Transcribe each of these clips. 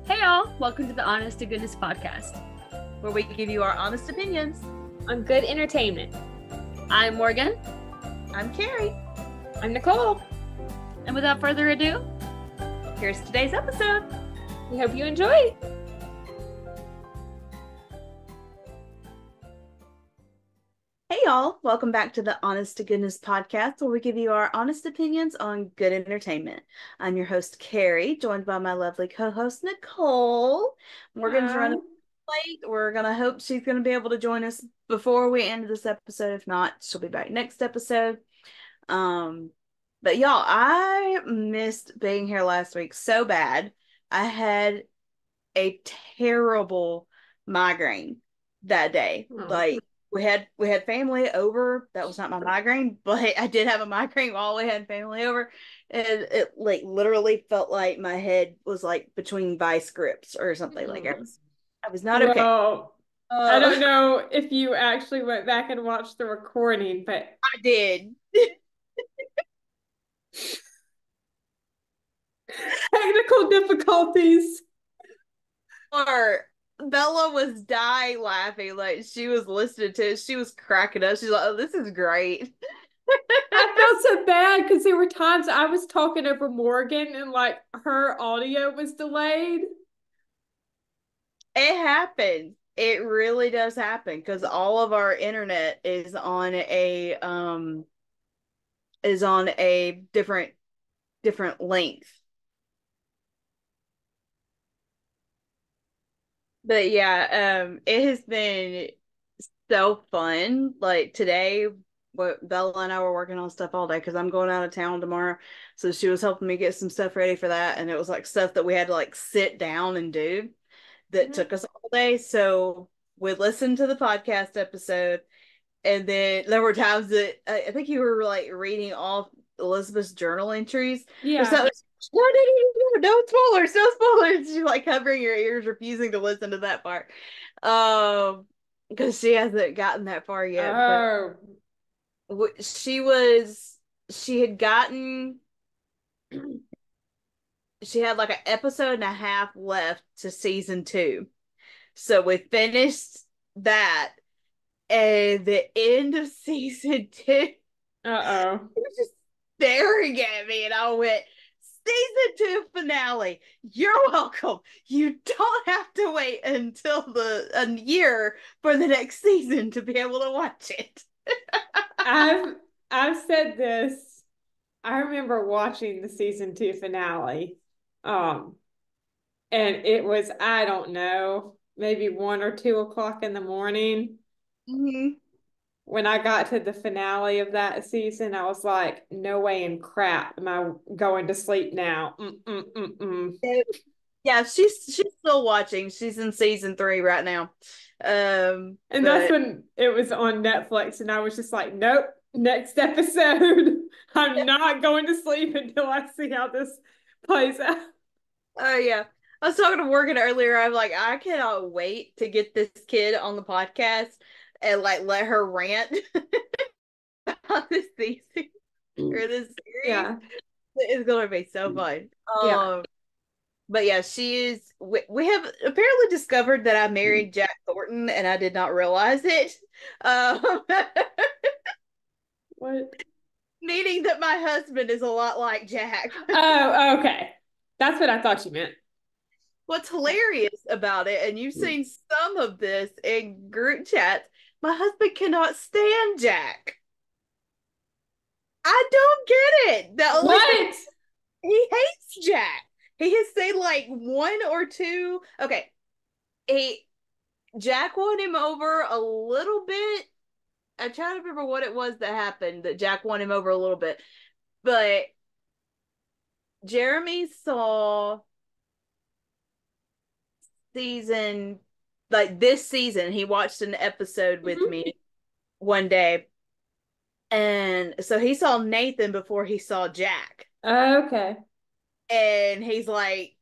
Hey y'all, welcome to the Honest to Goodness podcast, where we give you our honest opinions on good entertainment. I'm Morgan. I'm Carrie. I'm Nicole. And without further ado, here's today's episode. We hope you enjoy. Hey y'all, welcome back to the Honest to Goodness podcast, where we give you our honest opinions on good entertainment. I'm your host, Carrie, joined by my lovely co-host, Nicole. Morgan's running late. We're going to hope she's going to be able to join us before we end this episode. If not, she'll be back next episode. But y'all, I missed being here last week so bad. I had a terrible migraine that day. We had family over. That was not my migraine, but I did have a migraine while we had family over. And it like literally felt like my head was like between vice grips or something. Like I was not okay. Well, I don't know if you actually went back and watched the recording, but I did. Technical difficulties. Or Bella was dying laughing, like she was listening to it. She was cracking up. She's like, "Oh, this is great." I felt so bad because there were times I was talking over Morgan and like her audio was delayed. It happens. It really does happen because all of our internet is on a different length. But yeah, it has been so fun. Like today, what Bella and I were working on stuff all day because I'm going out of town tomorrow. So she was helping me get some stuff ready for that. And it was like stuff that we had to like sit down and do that took us all day. So we listened to the podcast episode. And then there were times that I think you were like reading off Elizabeth's journal entries. Yeah. So no spoilers, no spoilers. She's like covering your ears, refusing to listen to that part. Because she hasn't gotten that far yet. Oh. But she had gotten, she had like an episode and a half left to season 2. So we finished that. And the end of season 2, he was just staring at me, and I went, "Season 2 finale. You're welcome. You don't have to wait until a year for the next season to be able to watch it." I've said this. I remember watching the season 2 finale, and it was, I don't know, maybe 1 or 2 o'clock in the morning. Mm-hmm. When I got to the finale of that season, I was like, no way in crap am I going to sleep now. Yeah, she's still watching. She's in season 3 right now. And that's when it was on Netflix, and I was just like, nope, next episode. I'm not going to sleep until I see how this plays out. Oh, yeah. I was talking to Morgan earlier. I'm like, I cannot wait to get this kid on the podcast and like let her rant about this season or this series. Yeah. It's gonna be so fun. But yeah, she is. We have apparently discovered that I married Jack Thornton, and I did not realize it. What? Meaning that my husband is a lot like Jack. Oh, okay. That's what I thought you meant. What's hilarious about it, and you've seen some of this in group chats, my husband cannot stand Jack. I don't get it. What? He hates Jack. He has said like 1 or 2. Okay. Jack won him over a little bit. I'm trying to remember what it was that happened that Jack won him over a little bit. But Jeremy saw this season, he watched an episode with me one day. And so he saw Nathan before he saw Jack. Okay. And he is like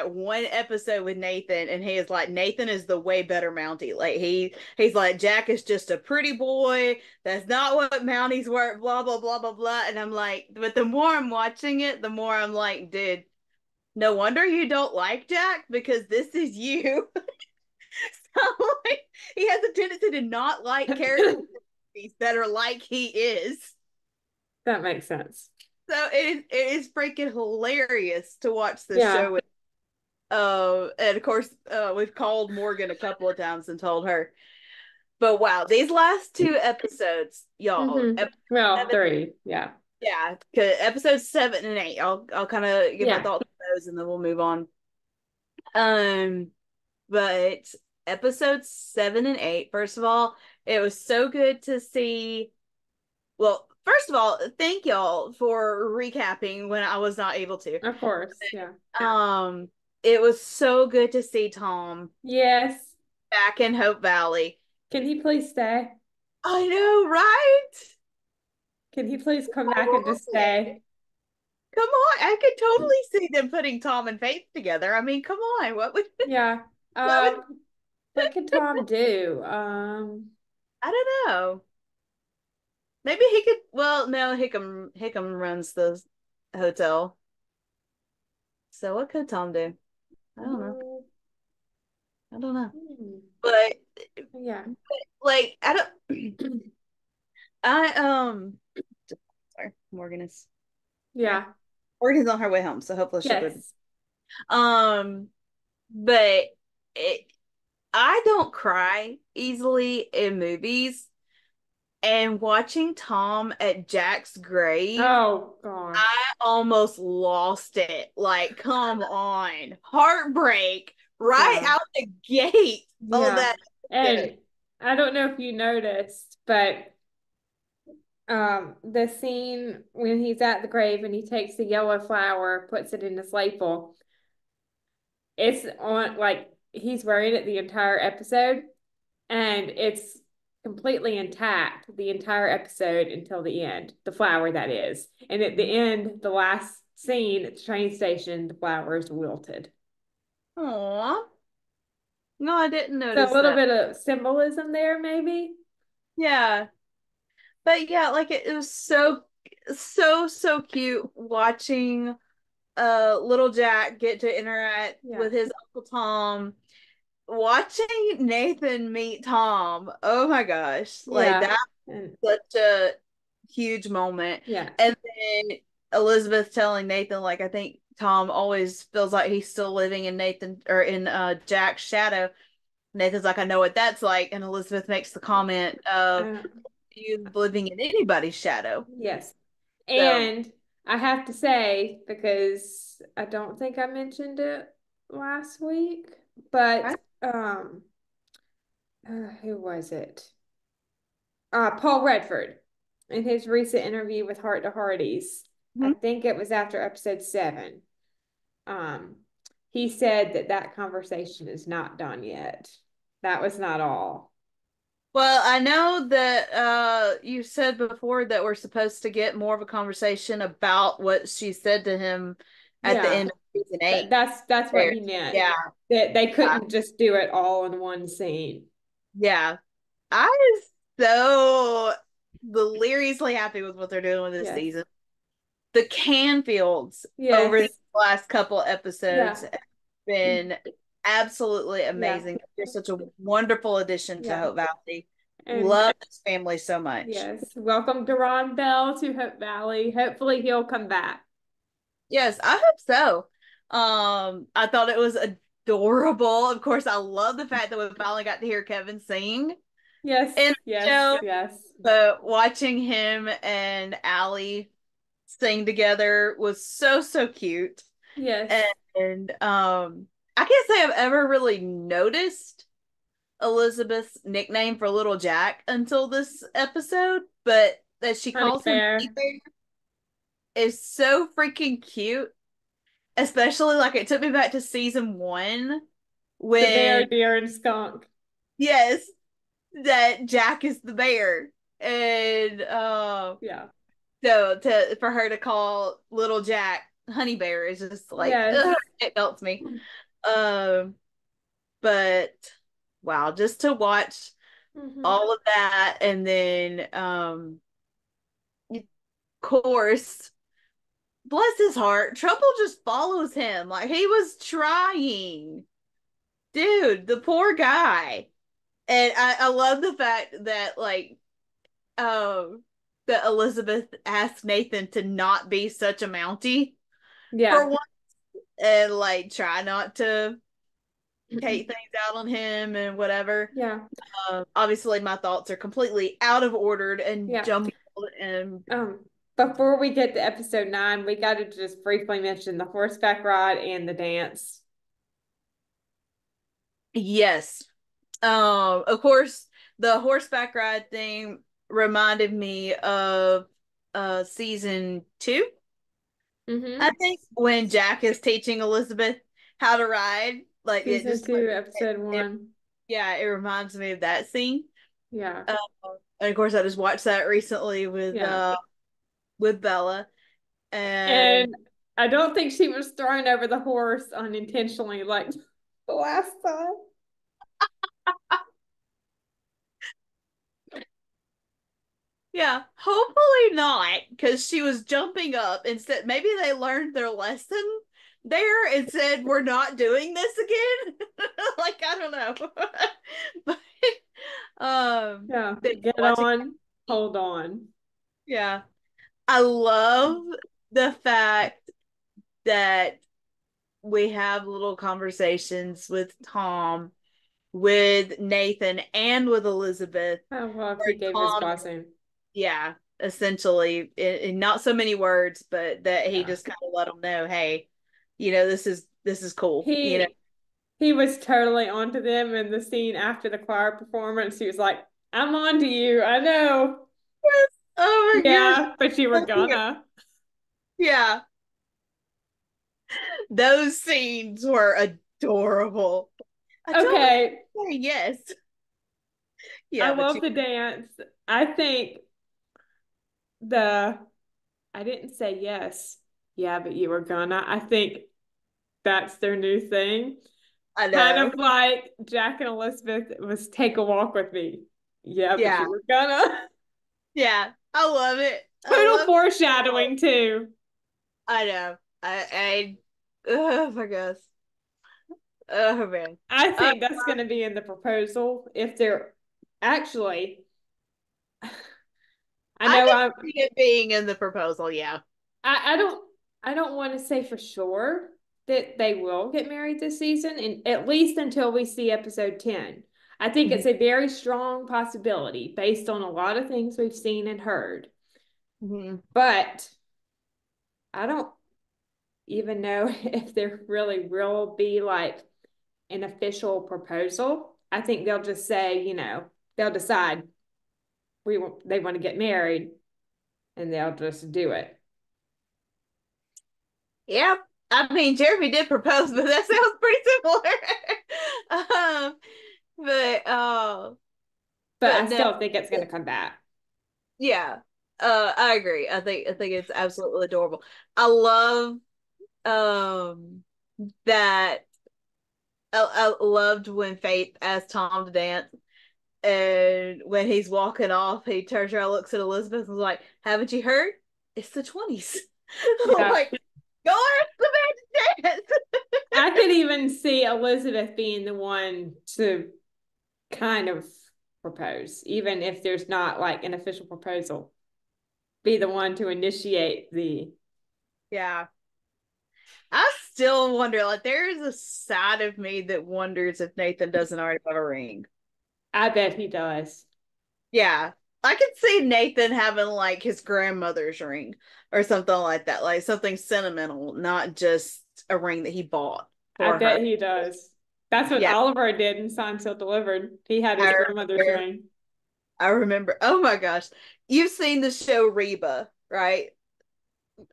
1 episode with Nathan, and he is like, Nathan is the way better Mountie. Like he's like, Jack is just a pretty boy. That's not what Mounties were, blah, blah, blah, blah, blah. And I'm like, but the more I'm watching it, the more I'm like, dude, no wonder you don't like Jack, because this is you. So like, he has a tendency to not like characters that are like he is. That makes sense. So it is freaking hilarious to watch this Yeah. show with. And of course, we've called Morgan a couple of times and told her. But wow, these last two episodes, y'all. Well, 3, yeah. Yeah, episodes 7 and 8. I'll kind of give my Yeah. thoughts on those and then we'll move on. But episodes 7 and 8, first of all, it was so good to see. Well, first of all, thank y'all for recapping when I was not able to. Of course, yeah. It was so good to see Tom Yes. back in Hope Valley. Can he please stay? I know, right? Can he please come back and just I love it. stay? Come on, I could totally see them putting Tom and Faith together. I mean, come on, what would Yeah. what would What can Tom do? I don't know. Maybe he could. Well, no, Hickam runs the hotel. So what could Tom do? I don't know. I don't know. But Yeah. like I don't. I sorry, Morgan is. Yeah. Morgan's on her way home, so hopefully she'll go. Yes. But it, I don't cry easily in movies, and watching Tom at Jack's grave, Oh gosh. I almost lost it. Like, come on, heartbreak right Yeah. out the gate. Oh, Yeah. that. And I don't know if you noticed, but the scene when he's at the grave and he takes the yellow flower, puts it in his label, it's on like he's wearing it the entire episode, and it's completely intact the entire episode until the end, the flower that is. And at the end, the last scene at the train station, the flower is wilted. Aw. No, I didn't So notice a little that. bit of symbolism there, maybe. Yeah. But yeah, like it was so cute watching little Jack get to interact Yeah. with his Uncle Tom. Watching Nathan meet Tom, oh my gosh, like Yeah. that's And such a huge moment. yeah. And then Elizabeth telling Nathan, like, I think Tom always feels like he's still living in Nathan or in Jack's shadow. Nathan's like, I know what that's like. And Elizabeth makes the comment of you living in anybody's shadow. Yes. So And I have to say, because I don't think I mentioned it last week, but who was it? Paul Redford, in his recent interview with Heart to Hardy's, I think it was after episode 7. He said that conversation is not done yet. That was not all. well, I know that you said before that we're supposed to get more of a conversation about what she said to him at the Yeah. end of season 8. That's what he meant. Yeah. That they couldn't just do it all in one scene. Yeah. I was so deliriously happy with what they're doing with this season. The Canfields over the last couple episodes have been absolutely amazing. They're such a wonderful addition to Hope Valley. And love this family so much. Yes. Welcome Deron Bell to Hope Valley. Hopefully he'll come back. Yes, I hope so. I thought it was adorable. Of course, I love the fact that we finally got to hear Kevin sing. Yes. In the show. Yes. But watching him and Allie sing together was so cute. Yes. And I can't say I've ever really noticed Elizabeth's nickname for little Jack until this episode, but that she calls him Honey Bear is so freaking cute. Especially like it took me back to season 1 when the bear, deer, and skunk. Yes, that Jack is the bear. And yeah. So for her to call little Jack Honey Bear is just like it melts me. But wow, just to watch all of that, and then of course bless his heart, trouble just follows him. Like he was trying. Dude, the poor guy. And I love the fact that um that Elizabeth asked Nathan to not be such a Mountie for Yeah. once and like try not to take things out on him and whatever. Yeah. Obviously my thoughts are completely out of order and Yeah. jumbled and Before we get to episode 9, we got to just briefly mention the horseback ride and the dance. yes. Of course, the horseback ride thing reminded me of season 2. I Mm-hmm. think when Jack is teaching Elizabeth how to ride, like it Season just 2, episode it, 1. yeah, it reminds me of that scene. Yeah. Uh, and of course, I just watched that recently Yeah. with Bella, and And I don't think she was thrown over the horse unintentionally like the last time. yeah, hopefully not, because she was jumping up. Instead, maybe they learned their lesson there and said, "We're not doing this again." Like I don't know, but Yeah. Get watching, on, hold on. yeah, I love the fact that we have little conversations with Tom, with Nathan, and with Elizabeth. I love Where he gave his Tom, blessing. yeah, essentially, in not so many words, but that he Yeah. just kind of let them know, hey, this is cool, He was totally onto them in the scene after the choir performance. He was like, I'm onto you. I know. Oh my Yeah, but you were gosh, gonna. yeah, those scenes were adorable. I told him Okay. to say yes. I Yeah, but love the dance. I think the I didn't say yes. Yeah, but you were gonna. I think that's their new thing. I Kind know. of like Jack and Elizabeth was take a walk with me. Yeah, but Yeah, you were gonna. yeah, I love it. I Total love it. foreshadowing too. I know. Oh my gosh. Oh man. I Uh, think that's going to be in the proposal if they're actually. I I know can see it being in the proposal. Yeah. I don't I don't want to say for sure that they will get married this season, and at least until we see episode 10. I think Mhm. it's a very strong possibility based on a lot of things we've seen and heard. Mhm. But I don't even know if there really will be like an official proposal. I think they'll just say, they'll decide they want to get married and they'll just do it. Yeah. I mean, Jeremy did propose, but that sounds pretty similar. um, but But I but no, still think it's going to come back. yeah. I agree. I think it's absolutely adorable. I love that I loved when Faith asked Tom to dance. And when he's walking off, he turns around, looks at Elizabeth, and is like, "Haven't you heard? It's the 20s." I'm Yeah. like, go on, the man to dance. I could even see Elizabeth being the one to kind of propose, even if there's not like an official proposal, be the one to initiate the. Yeah. I still wonder, like, there's a side of me that wonders if Nathan doesn't already have a ring. I bet he does. Yeah. I could see Nathan having like his grandmother's ring or something like that, like something sentimental, not just a ring that he bought I for bet her. he does. That's what Yeah. Oliver did in Signed, Sealed, Delivered. He had his I grandmother's remember ring. I remember. Oh my gosh. You've seen the show Reba, right?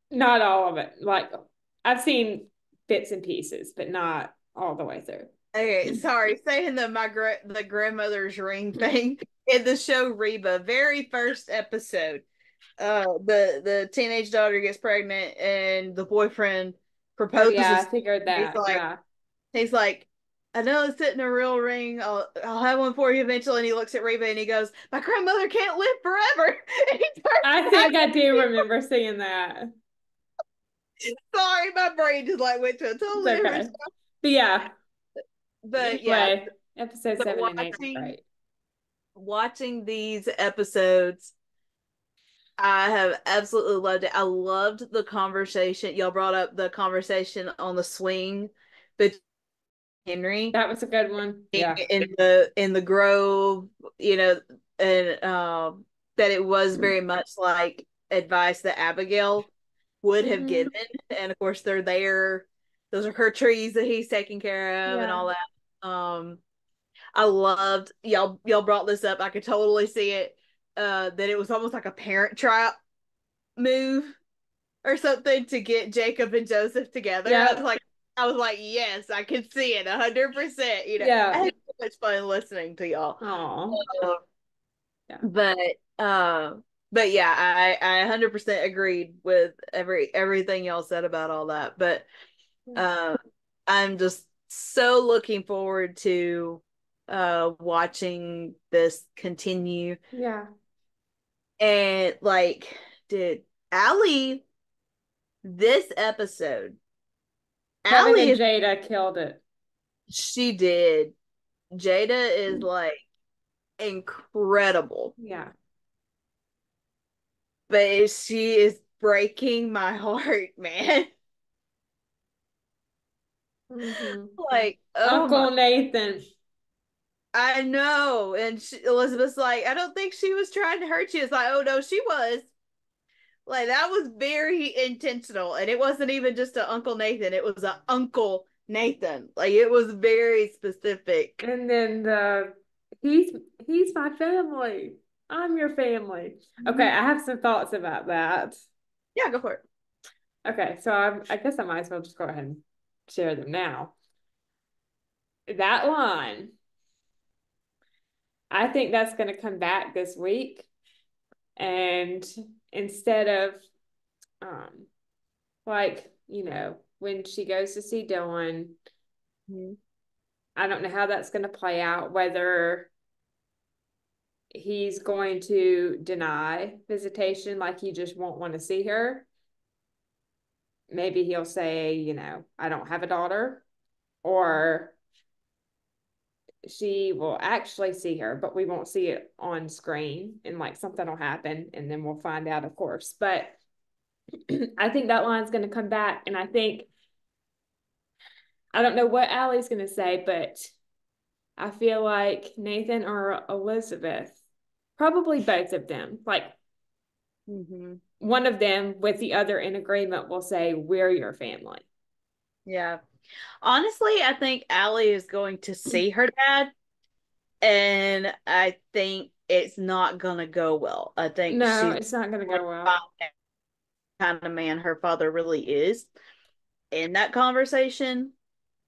Not all of it. Like I've seen bits and pieces, but not all the way through. Okay, sorry, saying the grandmother's ring thing in the show Reba, very first episode. The teenage daughter gets pregnant and the boyfriend Oh yeah, I proposes. figured He's that. like Yeah. he's like, I know it's sitting a real ring. I'll have one for you eventually. And he looks at Reba and he goes, "My grandmother can't live forever." And he I turns back think I do remember seeing that. Sorry, my brain just like went to a It's totally okay. different. But yeah. But yeah, Anyway, episode so 7 and 8 was great. watching these episodes, I have absolutely loved it. I loved the conversation. Y'all brought up the conversation on the swing between Henry That was a good one. Yeah. in the Grove, and that it was very much like advice that Abigail would have Mhm. given. And of course they're there. Those are her trees that he's taking care of and Yeah. all that. I loved y'all brought this up. I could totally see it. That it was almost like a parent trap move or something to get Jacob and Joseph together. Yeah. I was like, yes, I can see it 100%. I Yeah. had so much fun listening to y'all. Oh. Uh, Yeah. but uh, but yeah, I 100% agreed with everything y'all said about all that. But uh, I'm just so looking forward to watching this continue. Yeah. And like, did Allie this episode? Kevin Allie and is Jada killed it. she did. Jada is like incredible, Yeah. but she is breaking my heart, man. Mm-hmm. Like, oh my, Uncle Nathan. I know. And Elizabeth's like, I don't think she was trying to hurt you. It's like, oh no, she was. Like that was very intentional, and it wasn't even just an Uncle Nathan. It was an Uncle Nathan. Like it was very specific. And then he's my family. I'm your family. Okay, I have some thoughts about that. Yeah, go for it. Okay, so I guess I might as well just go ahead and share them now. That line, I think that's going to come back this week. And instead of, um, like, when she goes to see Dylan, Mhm. I don't know how that's going to play out, whether he's going to deny visitation, like he just won't want to see her. Maybe he'll say, I don't have a daughter, or she will actually see her, but we won't see it on screen, and like something will happen, and then we'll find out, of course. But I think that line's going to come back, and I don't know what Allie's going to say, but I feel like Nathan or Elizabeth, probably both of them, like Mm-hmm. one of them with the other in agreement will say, we're your family. Yeah. Honestly, I think Allie is going to see her dad, and I think it's not gonna go well. I think No, she's it's not going to going go to well. find out kind of man her father really is in that conversation.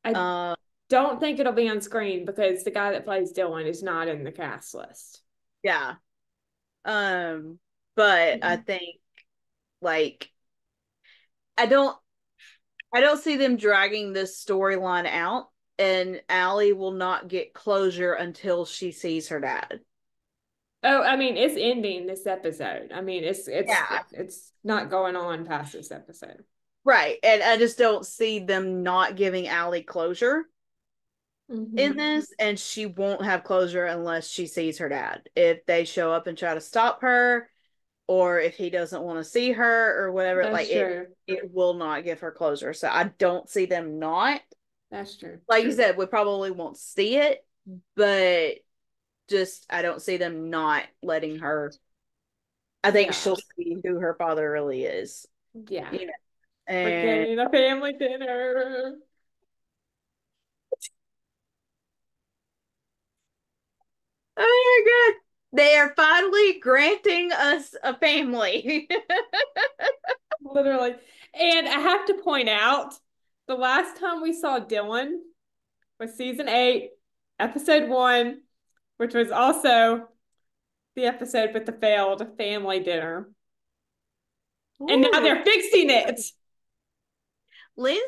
I Uh, don't think it'll be on screen because the guy that plays Dylan is not in the cast list. yeah. But I think like I don't I don't see them dragging this storyline out, and Allie will not get closure until she sees her dad. Oh, I mean, it's ending this episode. I mean, Yeah. it's not going on past this episode. Right. And I just don't see them not giving Allie closure in this, and she won't have closure unless she sees her dad. If they show up and try to stop her, or if he doesn't want to see her or whatever, That's like true. it will not give her closure. So I don't see them not. That's true. Like you said, we probably won't see it, but just I don't see them not letting her. I think Yeah. she'll see who her father really is. Yeah. We're And getting a family dinner. oh my god, they are finally granting us a family. Literally. And I have to point out, the last time we saw Dylan was season 8, episode 1, which was also the episode with the failed family dinner. And now Ooh. they're fixing it. Lindsay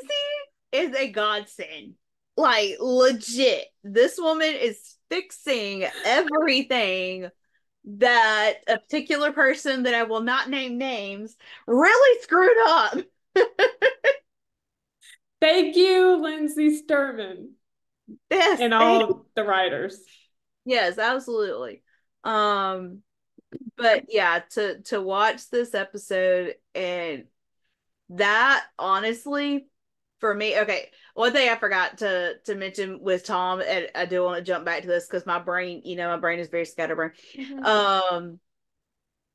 is a godsend. Like legit. This woman is fixing everything that a particular person that I will not name names really screwed up. Thank you, Lindsay Sturman, Yes, and all the writers. yes, absolutely. But yeah, to watch this episode and that honestly for me, okay, one thing I forgot to mention with Tom, and I do want to jump back to this because my brain, my brain is very scatterbrained.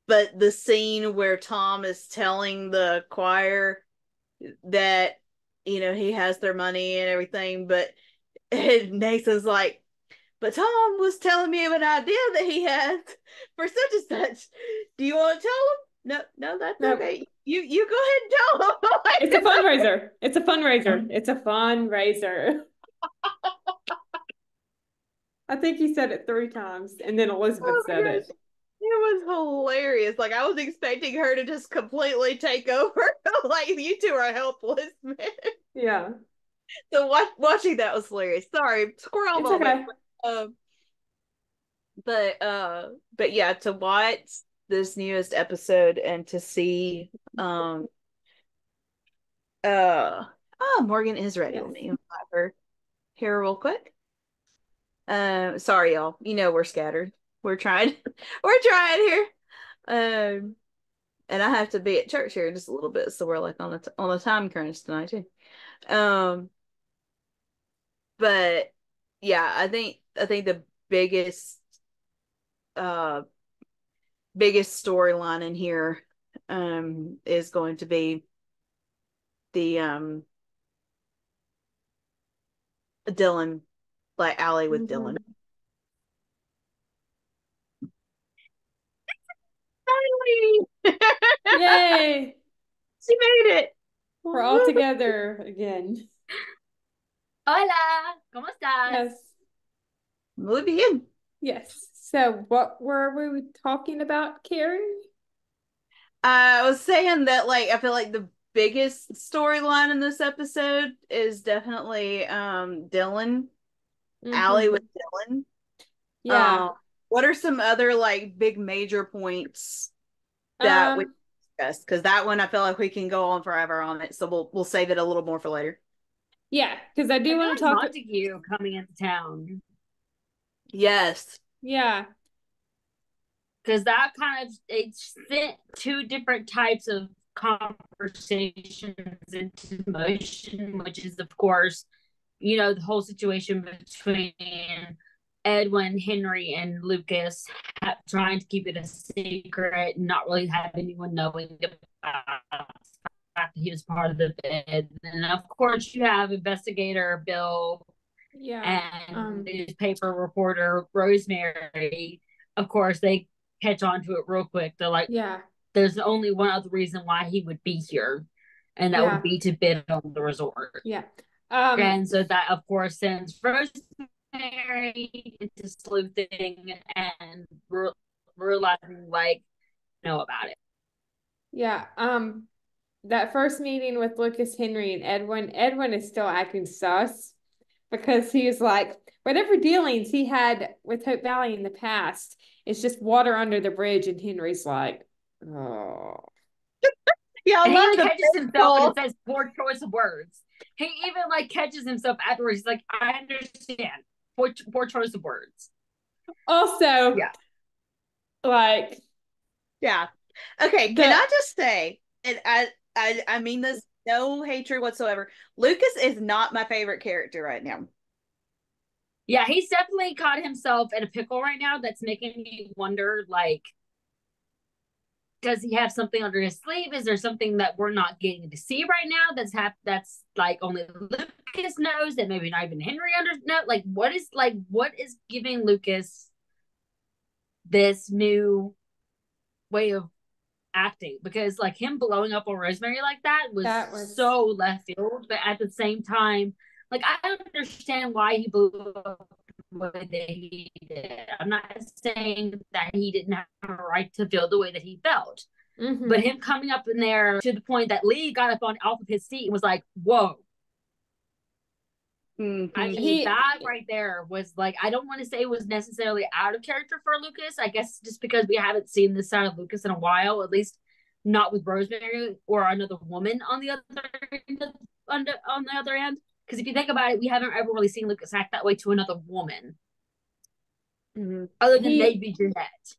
But the scene where Tom is telling the choir that he has their money and everything, but and Nathan's like, but Tom was telling me of an idea that he had for such and such. Do you want to tell him? No, no, that's Nope. okay. You go ahead and tell him. It's a fundraiser. It's a fundraiser. It's a fundraiser. I think he said it 3 times, and then Elizabeth said gosh. it. It was hilarious. Like I was expecting her to just completely take over. Like you two are helpless, man. Yeah. So watching that was hilarious. Sorry, squirrel It's moment. okay. But yeah, to watch this newest episode and to see Morgan is ready. Yes. Let me invite her here real quick. Sorry y'all. We're scattered. We're trying we're trying here. And I have to be at church here in just a little bit, so we're like on the time crunch tonight too. But yeah, I think the uh biggest storyline in here is going to be the Dylan, like Allie with Dylan. Finally! Yay! She made it. We're all together again. Hola, ¿cómo estás? Yes. Muy bien. Yes. So what were we talking about, Carrie? I was saying that I feel like the biggest storyline in this episode is definitely Dylan. Allie with Dylan. Yeah. What are some other big major points that we discussed? Because that one I feel like we can go on forever on it. So we'll save it a little more for later. Yeah, because I do want to talk Montague coming into town. Yes. Yeah. Because that kind of it sent 2 different types of conversations into motion, which is of course, the whole situation between Edwin, Henry, and Lucas trying to keep it a secret, and not really have anyone knowing about the fact that he was part of the bid. And of course, you have investigator Bill, and newspaper reporter Rosemary. Of course, they catch on to it real quick. They're like, there's only one other reason why he would be here, and that would be to bid on the resort. Yeah. And so that, of course, sends Rosemary into sleuthing and realizing, know about it. Yeah. That first meeting with Lucas, Henry, and Edwin is still acting sus because he's like, whatever dealings he had with Hope Valley in the past, it's just water under the bridge. And Henry's like, oh. Yeah, and he catches himself and it says poor choice of words. He even catches himself afterwards. He's like, I understand. Poor choice of words. Also, yeah. Okay, can I just say, and I mean this no hatred whatsoever. Lucas is not my favorite character right now. Yeah, he's definitely caught himself in a pickle right now that's making me wonder, does he have something under his sleeve? Is there something that we're not getting to see right now that's only Lucas knows, that maybe not even Henry knows? What is giving Lucas this new way of acting? Because him blowing up on Rosemary like that was so left field, but at the same time, I understand why he blew up the way that he did. I'm not saying that he didn't have a right to feel the way that he felt, but him coming up in there to the point that Lee got up off of his seat and was like, "Whoa." I mean, that right there was I don't want to say it was necessarily out of character for Lucas. I guess just because we haven't seen this side of Lucas in a while, at least not with Rosemary or another woman on the other end. On the other end, because if you think about it, we haven't ever really seen Lucas act that way to another woman, other than maybe Jeanette.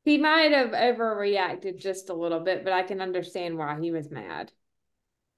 He might have overreacted just a little bit, but I can understand why he was mad.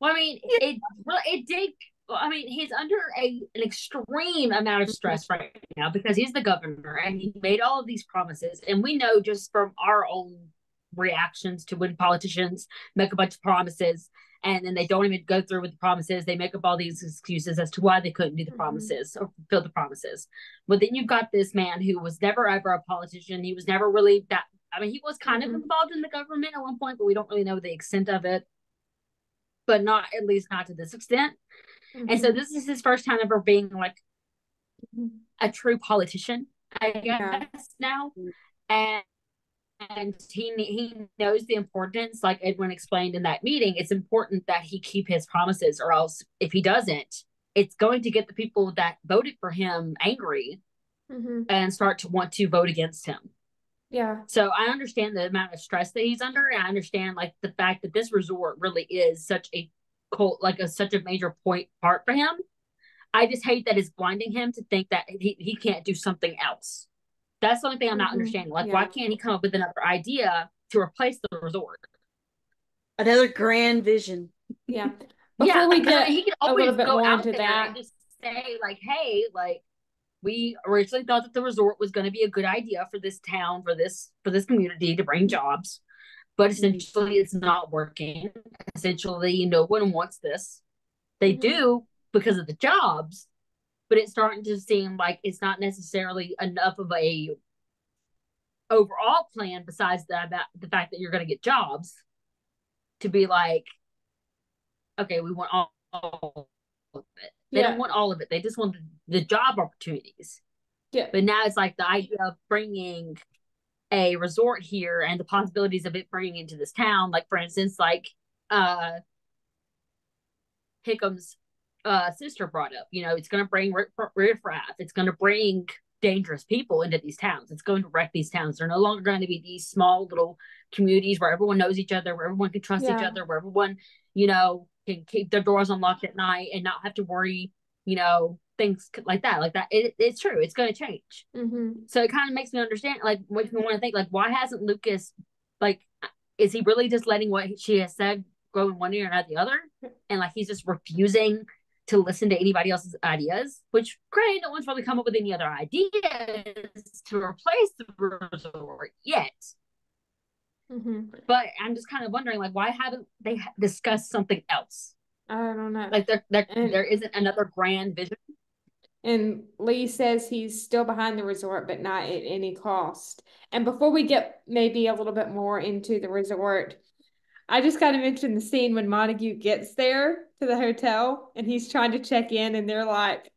Well, I mean, it did. I mean, he's under an extreme amount of stress right now because he's the governor and he made all of these promises. And we know just from our own reactions to when politicians make a bunch of promises and then they don't even go through with the promises. They make up all these excuses as to why they couldn't do the promises or fulfill the promises. But then you've got this man who was never ever a politician. He was never really that. I mean, he was kind of involved in the government at one point, but we don't really know the extent of it. But not, at least not to this extent. And so this is his first time ever being like a true politician, I guess, now. And he knows the importance, like Edwin explained in that meeting, it's important that he keep his promises, or else if he doesn't, it's going to get the people that voted for him angry and start to want to vote against him. Yeah. So I understand the amount of stress that he's under, and I understand like the fact that this resort really is such a such a major part for him. I just hate that it's blinding him to think that he can't do something else. That's the only thing I'm not understanding. Like, why can't he come up with another idea to replace the resort? Another grand vision. Yeah. Before we get he can a always little bit go more out into there that, and just say like, hey, like, we originally thought that the resort was going to be a good idea for this town, for this community to bring jobs, but essentially it's not working. Essentially, no one wants this. They do because of the jobs, but it's starting to seem like it's not necessarily enough of a overall plan besides the fact that you're going to get jobs to be like, okay, we want all of it. They don't want all of it. They just want the job opportunities. Yeah. But now it's like the idea of bringing a resort here and the possibilities of it bringing into this town. Like, for instance, like Hickham's sister brought up, it's going to bring riffraff. It's going to bring dangerous people into these towns. It's going to wreck these towns. They're no longer going to be these small little communities where everyone knows each other, where everyone can trust each other, where everyone, can keep their doors unlocked at night and not have to worry, things like that. It's true. It's going to change. So it kind of makes me understand, like, makes me want to think, like, why hasn't Lucas, like, is he really just letting what she has said go in one ear and out the other? And, like, he's just refusing to listen to anybody else's ideas, which, granted, no one's really come up with any other ideas to replace the resort yet. But I'm just kind of wondering, like, why haven't they discussed something else? I don't know. Like, there isn't another grand vision. And Lee says he's still behind the resort, but not at any cost. And before we get maybe a little bit more into the resort, I just got to mention the scene when Montague gets there to the hotel and he's trying to check in and they're like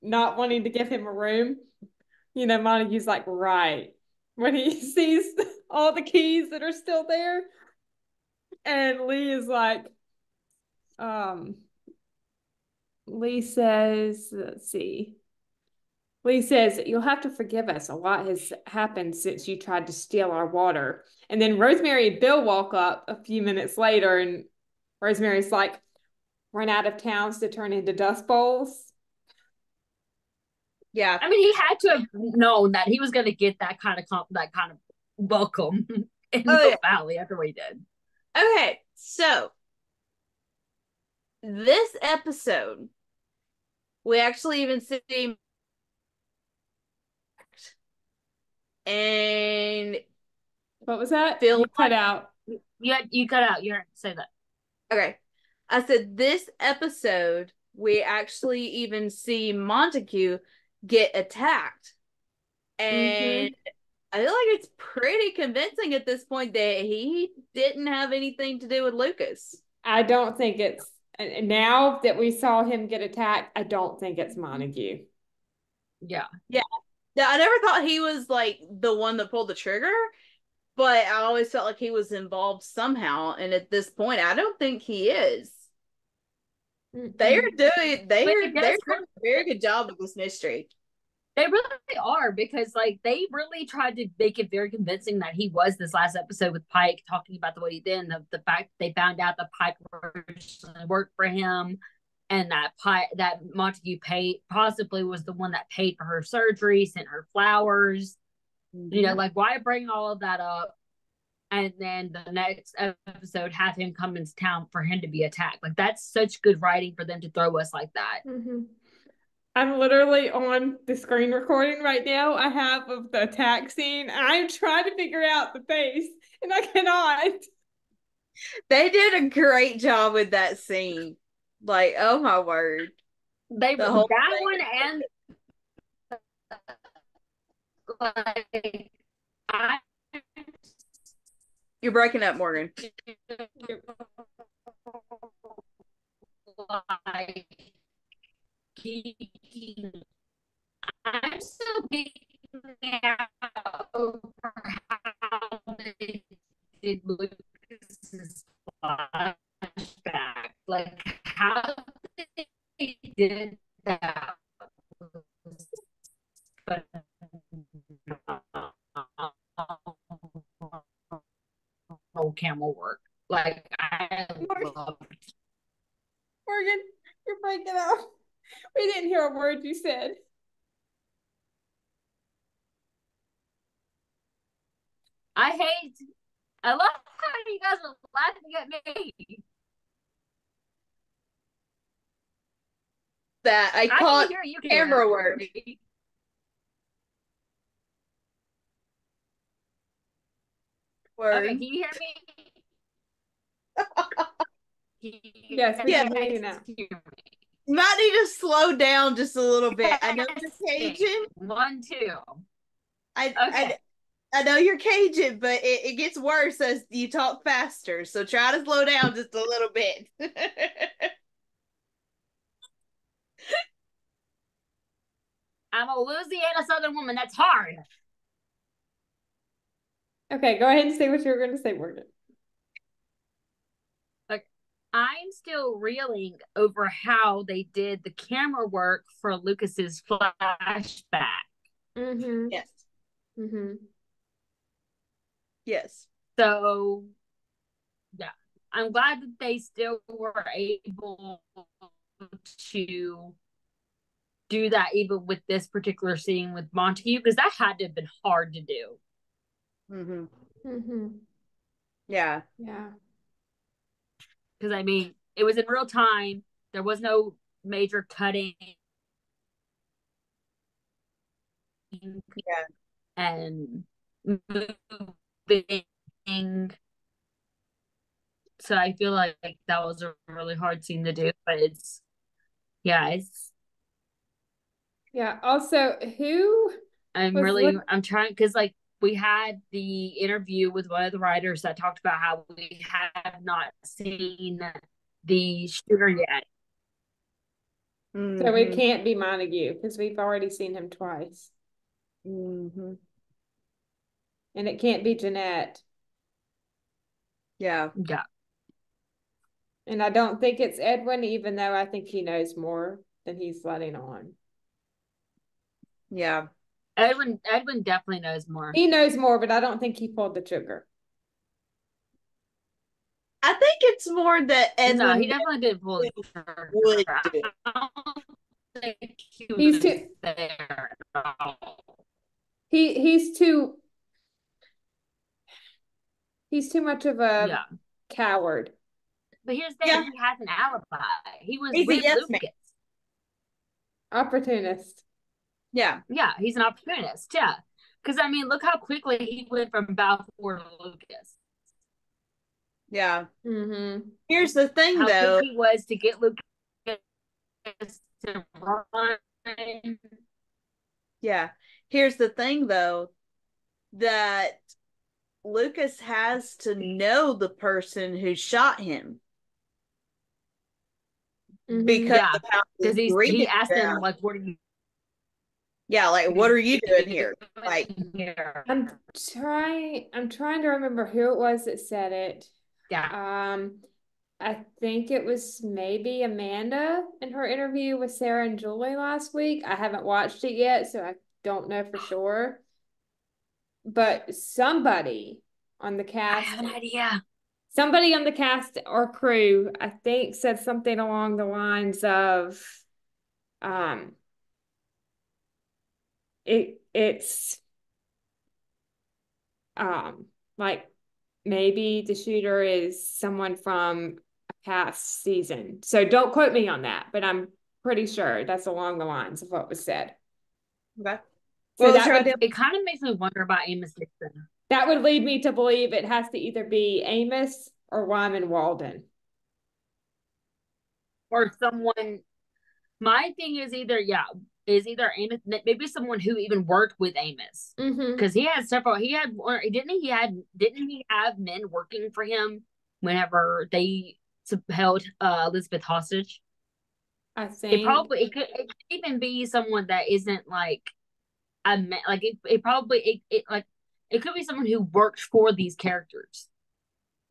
not wanting to give him a room. Montague's like, right. When he sees all the keys that are still there. And Lee is like, Lee says, let's see. Lee says, you'll have to forgive us. A lot has happened since you tried to steal our water. And then Rosemary and Bill walk up a few minutes later, and Rosemary's like, run out of towns to turn into dust bowls. Yeah. I mean, he had to have known that he was going to get that kind of welcome in the Valley after what he did. Okay, so this episode, we actually even see, and what was that? Phil cut out. You cut out. You heard say that. Okay, I said this episode, we actually even see Montague get attacked, and I feel like it's pretty convincing at this point that he didn't have anything to do with Lucas. I don't think it's, now that we saw him get attacked, I don't think it's Montague. Yeah. I never thought he was like the one that pulled the trigger, but I always felt like he was involved somehow. And at this point, I don't think he is. They're doing a very good job with this mystery. They really are, because like they really tried to make it very convincing that he was this last episode with Pike, talking about the way he did, and the fact they found out that Pike worked for him, and that Pike, that Montague paid, possibly was the one that paid for her surgery, sent her flowers. You know, like, why bring all of that up? And then the next episode have him come into town for him to be attacked. Like, that's such good writing for them to throw us like that. I'm literally on the screen recording right now. I have of the attack scene. I'm trying to figure out the face, and I cannot. They did a great job with that scene. Like, oh my word. They The whole that thing. one, and like, I You're breaking up, Morgan. like geeking. I'm still geeking out over how they did Lucas's flashback. Like, how they did that was phenomenal camera work. Like, I loved. Morgan, you're breaking up. We didn't hear a word you said. I love how you guys are laughing at me. That I caught hear you, camera work. Word. Okay, can you hear me? Yes, we can hear you now. You might need to slow down just a little bit. I know you're Cajun. 1, 2. I know you're Cajun, but it gets worse as you talk faster. So try to slow down just a little bit. I'm a Louisiana Southern woman. That's hard. Okay, go ahead and say what you were going to say, Morgan. Like, I'm still reeling over how they did the camera work for Lucas's flashback. Yes. Yes. So, yeah, I'm glad that they still were able to do that, even with this particular scene with Montague, because that had to have been hard to do. Yeah. Because, I mean, it was in real time. There was no major cutting. Yeah. And moving. So I feel like that was a really hard scene to do, but it's also, I'm trying, because like we had the interview with one of the writers that talked about how we have not seen the shooter yet. So it can't be Montague because we've already seen him twice. And it can't be Jeanette. Yeah. And I don't think it's Edwin, even though I think he knows more than he's letting on. Yeah. Edwin definitely knows more. He knows more, but I don't think he pulled the trigger. I think it's more that Edwin. No, he definitely didn't pull the trigger. Would do. I don't think he was He's too there at all. He's too much of a coward. But here's the thing, he has an alibi. He was He's with a yes Lucas. man. Opportunist. Yeah. Yeah, he's an opportunist. Yeah. Because, I mean, look how quickly he went from Balfour to Lucas. Yeah. Here's the thing, how though. Quick he was to get Lucas to run. Yeah. Here's the thing, though, that Lucas has to know the person who shot him. Because of how he asked him, like, what are you? Yeah, like, what are you doing here? Like, I'm trying to remember who it was that said it. Yeah. I think it was maybe Amanda in her interview with Sarah and Julie last week. I haven't watched it yet, so I don't know for sure. But somebody on the I cast, have an idea. somebody on the cast or crew, I think, said something along the lines of, it's like maybe the shooter is someone from a past season. So don't quote me on that, but I'm pretty sure that's along the lines of what was said. Okay. So it kind of makes me wonder about Amos Dixon. That would lead me to believe it has to either be Amos or Wyman Walden. Or someone, my thing is either Amos, maybe someone who even worked with Amos. Because he had didn't he have men working for him whenever they held Elizabeth hostage? I think it could even be someone that isn't like it could be someone who worked for these characters.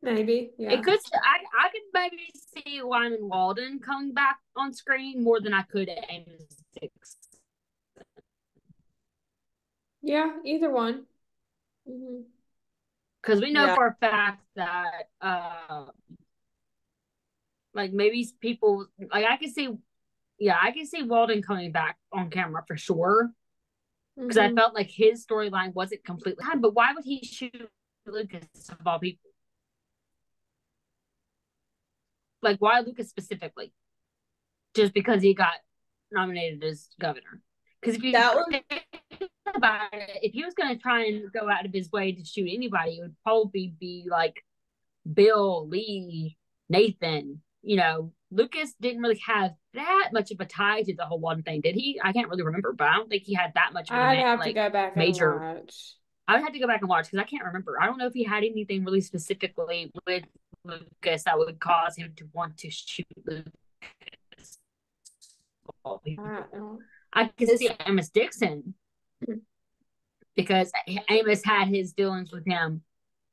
Maybe, yeah. It could. I could maybe see Wyman Walden coming back on screen more than I could Amos Dixon. Yeah, either one. Because we know for a fact that like maybe people like I can see Walden coming back on camera for sure. Because I felt like his storyline wasn't completely but why would he shoot Lucas of all people? Like, why Lucas specifically? Just because he got nominated as governor? Because if you think about it, if he was going to try and go out of his way to shoot anybody, it would probably be like Bill, Lee, Nathan. You know, Lucas didn't really have that much of a tie to the whole one thing, did he? I can't really remember, but I don't think he had that much of a I'd have to go back major. And watch. I would have to go back and watch because I can't remember. I don't know if he had anything really specifically with Lucas that would cause him to want to shoot Lucas. I can see Amos Dixon because Amos had his dealings with him,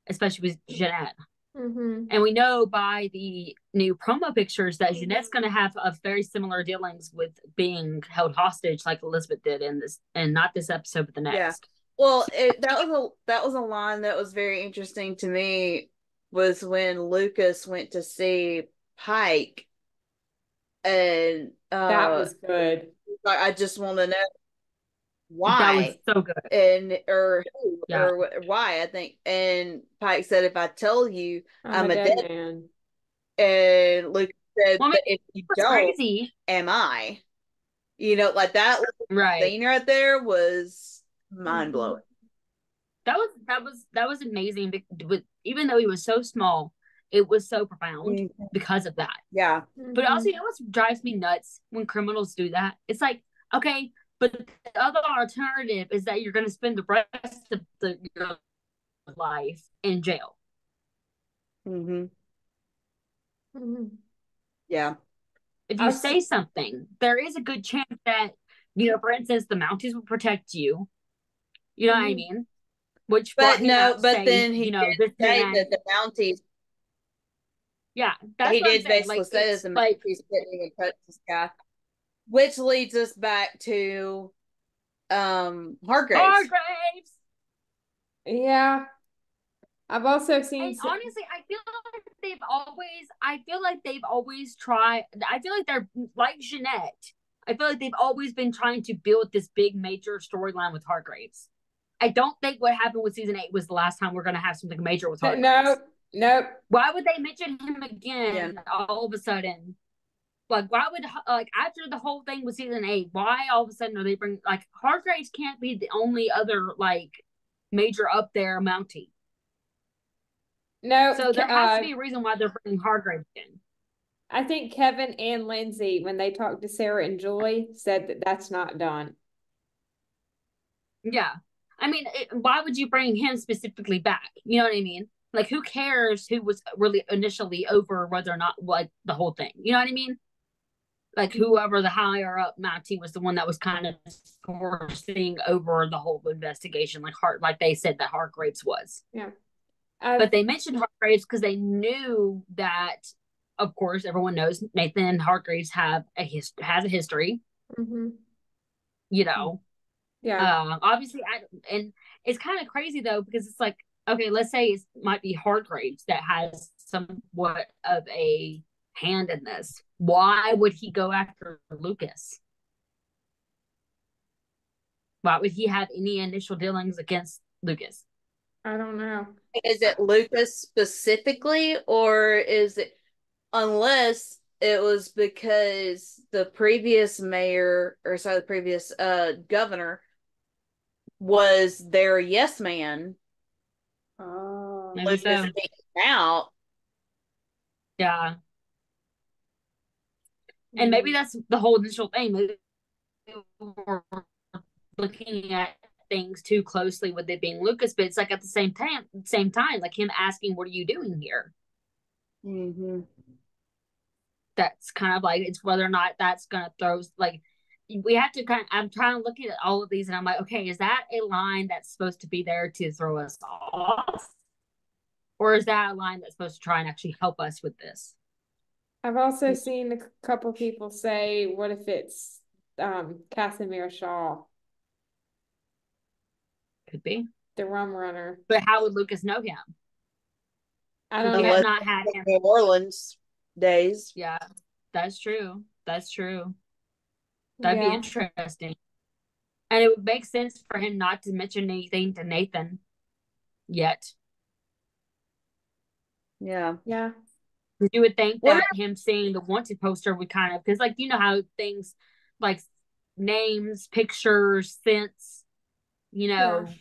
especially with Jeanette. And we know by the new promo pictures that Jeanette's going to have a very similar dealings with being held hostage like Elizabeth did in this, and not this episode, but the next. Yeah. Well, that was a line that was very interesting to me, was when Lucas went to see Pike, and that was good. I just want to know why. That was so good. And or why, I think. And Pike said, "If I tell you, I'm a dead man." And Lucas said, "But if you don't, crazy. Am I?" You know, like that scene right there was mind blowing. That was amazing. Even though he was so small, it was so profound because of that. Yeah. But also, you know what drives me nuts when criminals do that? It's like, okay, but the other alternative is that you're going to spend the rest of your life in jail. Yeah. If you say something, there is a good chance that, you know, for instance, the Mounties will protect you. You know what I mean? Then he did say that the Mounties. Yeah, that's he did basically say that the Mounties couldn't even touch this guy, which leads us back to Hargraves. Yeah. I've also seen. And honestly, I feel like they've always tried. I feel like they're like Jeanette. I feel like they've always been trying to build this big major storyline with Hargraves. I don't think what happened with season 8 was the last time we're going to have something major with Hargraves. Nope. Why would they mention him again all of a sudden? Like, why would, like, after the whole thing with season 8, why all of a sudden are they bring, like, Hargraves can't be the only other, like, major up there Mountie. No. So there has to be a reason why they're bringing Hargraves in. I think Kevin and Lindsay, when they talked to Sarah and Julie, said that that's not done. Yeah. I mean, why would you bring him specifically back? You know what I mean? Like, who cares who was really initially over whether or not, like, the whole thing? You know what I mean? Like, whoever the higher up Mountie was the one that was kind of forcing over the whole investigation, like they said that Hargraves was. Yeah. But they mentioned Hargraves because they knew that of course, everyone knows Nathan Hargreaves has a history. Mm-hmm. You know, Yeah. obviously, and it's kind of crazy though because it's like, okay, let's say it might be Hargreaves that has somewhat of a hand in this. Why would he go after Lucas? Why would he have any initial dealings against Lucas? I don't know. Is it Lucas specifically, or is it unless it was because the previous mayor, or sorry, the previous governor was their yes man, Oh. Maybe letting this so. thing out. Yeah. And maybe that's the whole initial thing. Maybe we're looking at things too closely with it being Lucas, but it's like at the same time, like him asking, "What are you doing here?" Mm-hmm. That's kind of like it's whether or not that's gonna throw like we have to kind of, I'm trying to look at all of these and I'm like, okay, is that a line that's supposed to be there to throw us off? Or is that a line that's supposed to try and actually help us with this? I've also seen a couple people say, what if it's Casimir Shaw, Could be. the rum runner? But how would Lucas know him? I Would don't he know. have Unless not had him? New Orleans days. Yeah, that's true. That's true. That'd be Yeah. interesting. And it would make sense for him not to mention anything to Nathan yet. Yeah. Yeah. You would think What that him seeing the wanted poster would kind of, because like you know how things like names, pictures, scents, you know, Yeah.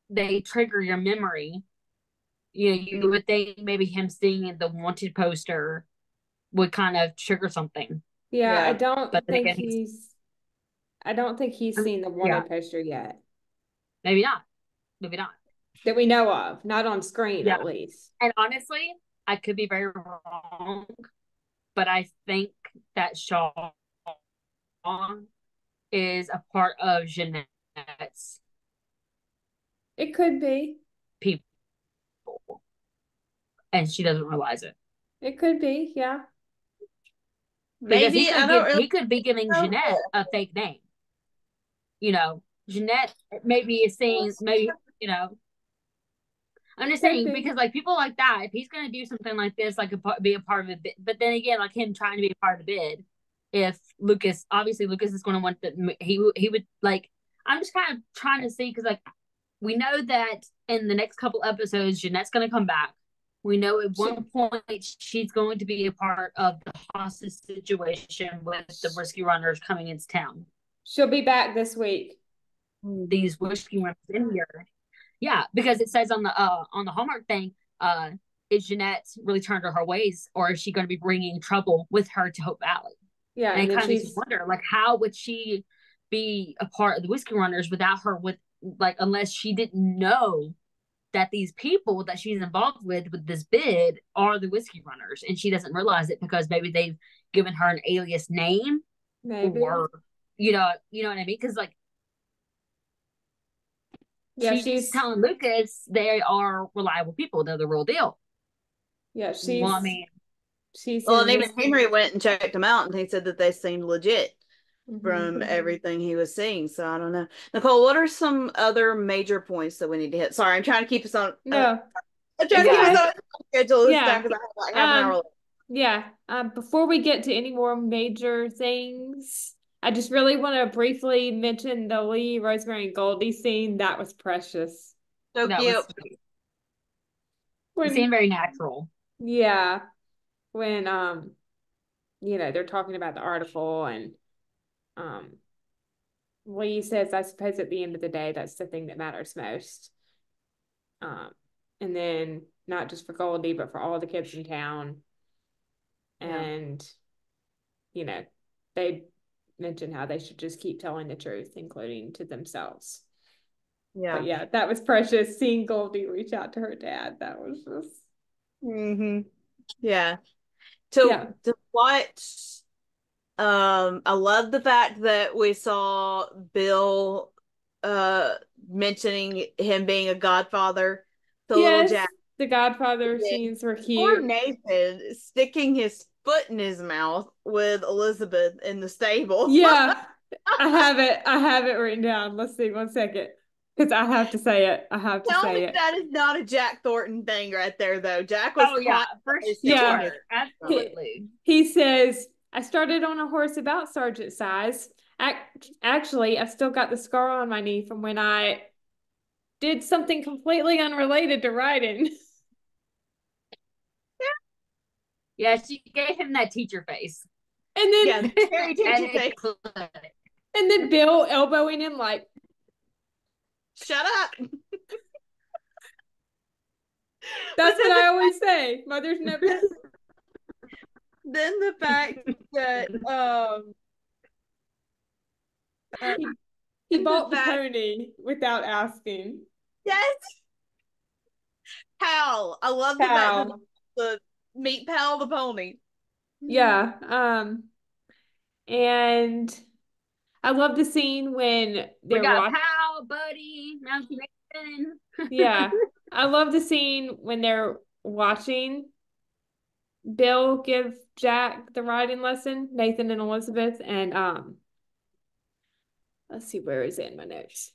they trigger your memory. You know, you would think maybe him seeing the wanted poster would kind of trigger something. Yeah. Yeah. But then again, I don't think he's I mean, seen the yeah, wanted poster yet maybe not. Maybe not. that we know of, not on screen Yeah. at least. And honestly, I could be very wrong, but I think that Shaw is a part of Jeanette's It could be. people, and she doesn't realize it It could be. Yeah. because Maybe I don't really he could be giving know. Jeanette a fake name. You know, Jeanette maybe is saying maybe you know. I'm just Could saying be. because like people like that, if he's gonna do something like this, like be a part of it, but then again, like him trying to be a part of the bid, if Lucas obviously Lucas is going to want that he would like. I'm just kind of trying to see because like we know that in the next couple episodes, Jeanette's going to come back. We know at one point she's going to be a part of the hostage situation with the whiskey runners coming into town. She'll be back this week. These whiskey runners in here, yeah, because it says on the Hallmark thing, is Jeanette really turned to her ways, or is she going to be bringing trouble with her to Hope Valley? Yeah, And it then kind of makes me wonder, like, how would she be a part of the whiskey runners without her with like unless she didn't know that these people that she's involved with this bid are the whiskey runners and she doesn't realize it because maybe they've given her an alias name maybe. or you know what I mean? Because like Yeah, she's telling Lucas they are reliable people, they're the real deal. Yeah, Well, I mean, she's Well, in and even this. Henry went and checked them out, and he said that they seemed legit from Mhm. everything he was seeing. So I don't know. Nicole, what are some other major points that we need to hit? Sorry, I'm trying to keep us on. No, I'm trying it's to keep us okay. on schedule this Yeah. time because I have like half an hour left. Yeah. Before we get to any more major things, I just really want to briefly mention the Lee, Rosemary, and Goldie scene. That was precious. So that cute. was it seemed very natural. Yeah, when they're talking about the article and um Lee says, I suppose at the end of the day, that's the thing that matters most. Um, and then not just for Goldie, but for all the kids in town. And, they mention how they should just keep telling the truth, including to themselves. Yeah. But yeah, that was precious. Seeing Goldie reach out to her dad, that was just. Yeah. Yeah. To watch, I love the fact that we saw Bill mentioning him being a godfather to little Yes. Jack. The Godfather Yeah. scenes were Poor cute. Nathan sticking his foot in his mouth with Elizabeth in the stable. Yeah, I have it. I have it written down. Let's see, 1 second. Because I have to say it. I have to Tell say me it. that is not a Jack Thornton thing right there, though. Jack was Oh yeah, for Yeah. sure, absolutely. He says, I started on a horse about sergeant size. Actually, I still got the scar on my knee from when I did something completely unrelated to riding. Yeah, she gave him that teacher face. And then Yeah, very teacher face. And then Bill elbowing him like, shut up. That's what I always say. Mother's never. Then the fact that he bought the pony without asking. Yes. Pal. I love the fact that the meat pal, the pony. Yeah. And I love the scene when we got pal, buddy, Mountie Nathan. Yeah. I love the scene when they're watching Bill give Jack the riding lesson, Nathan and Elizabeth, and let's see, where is it in my notes?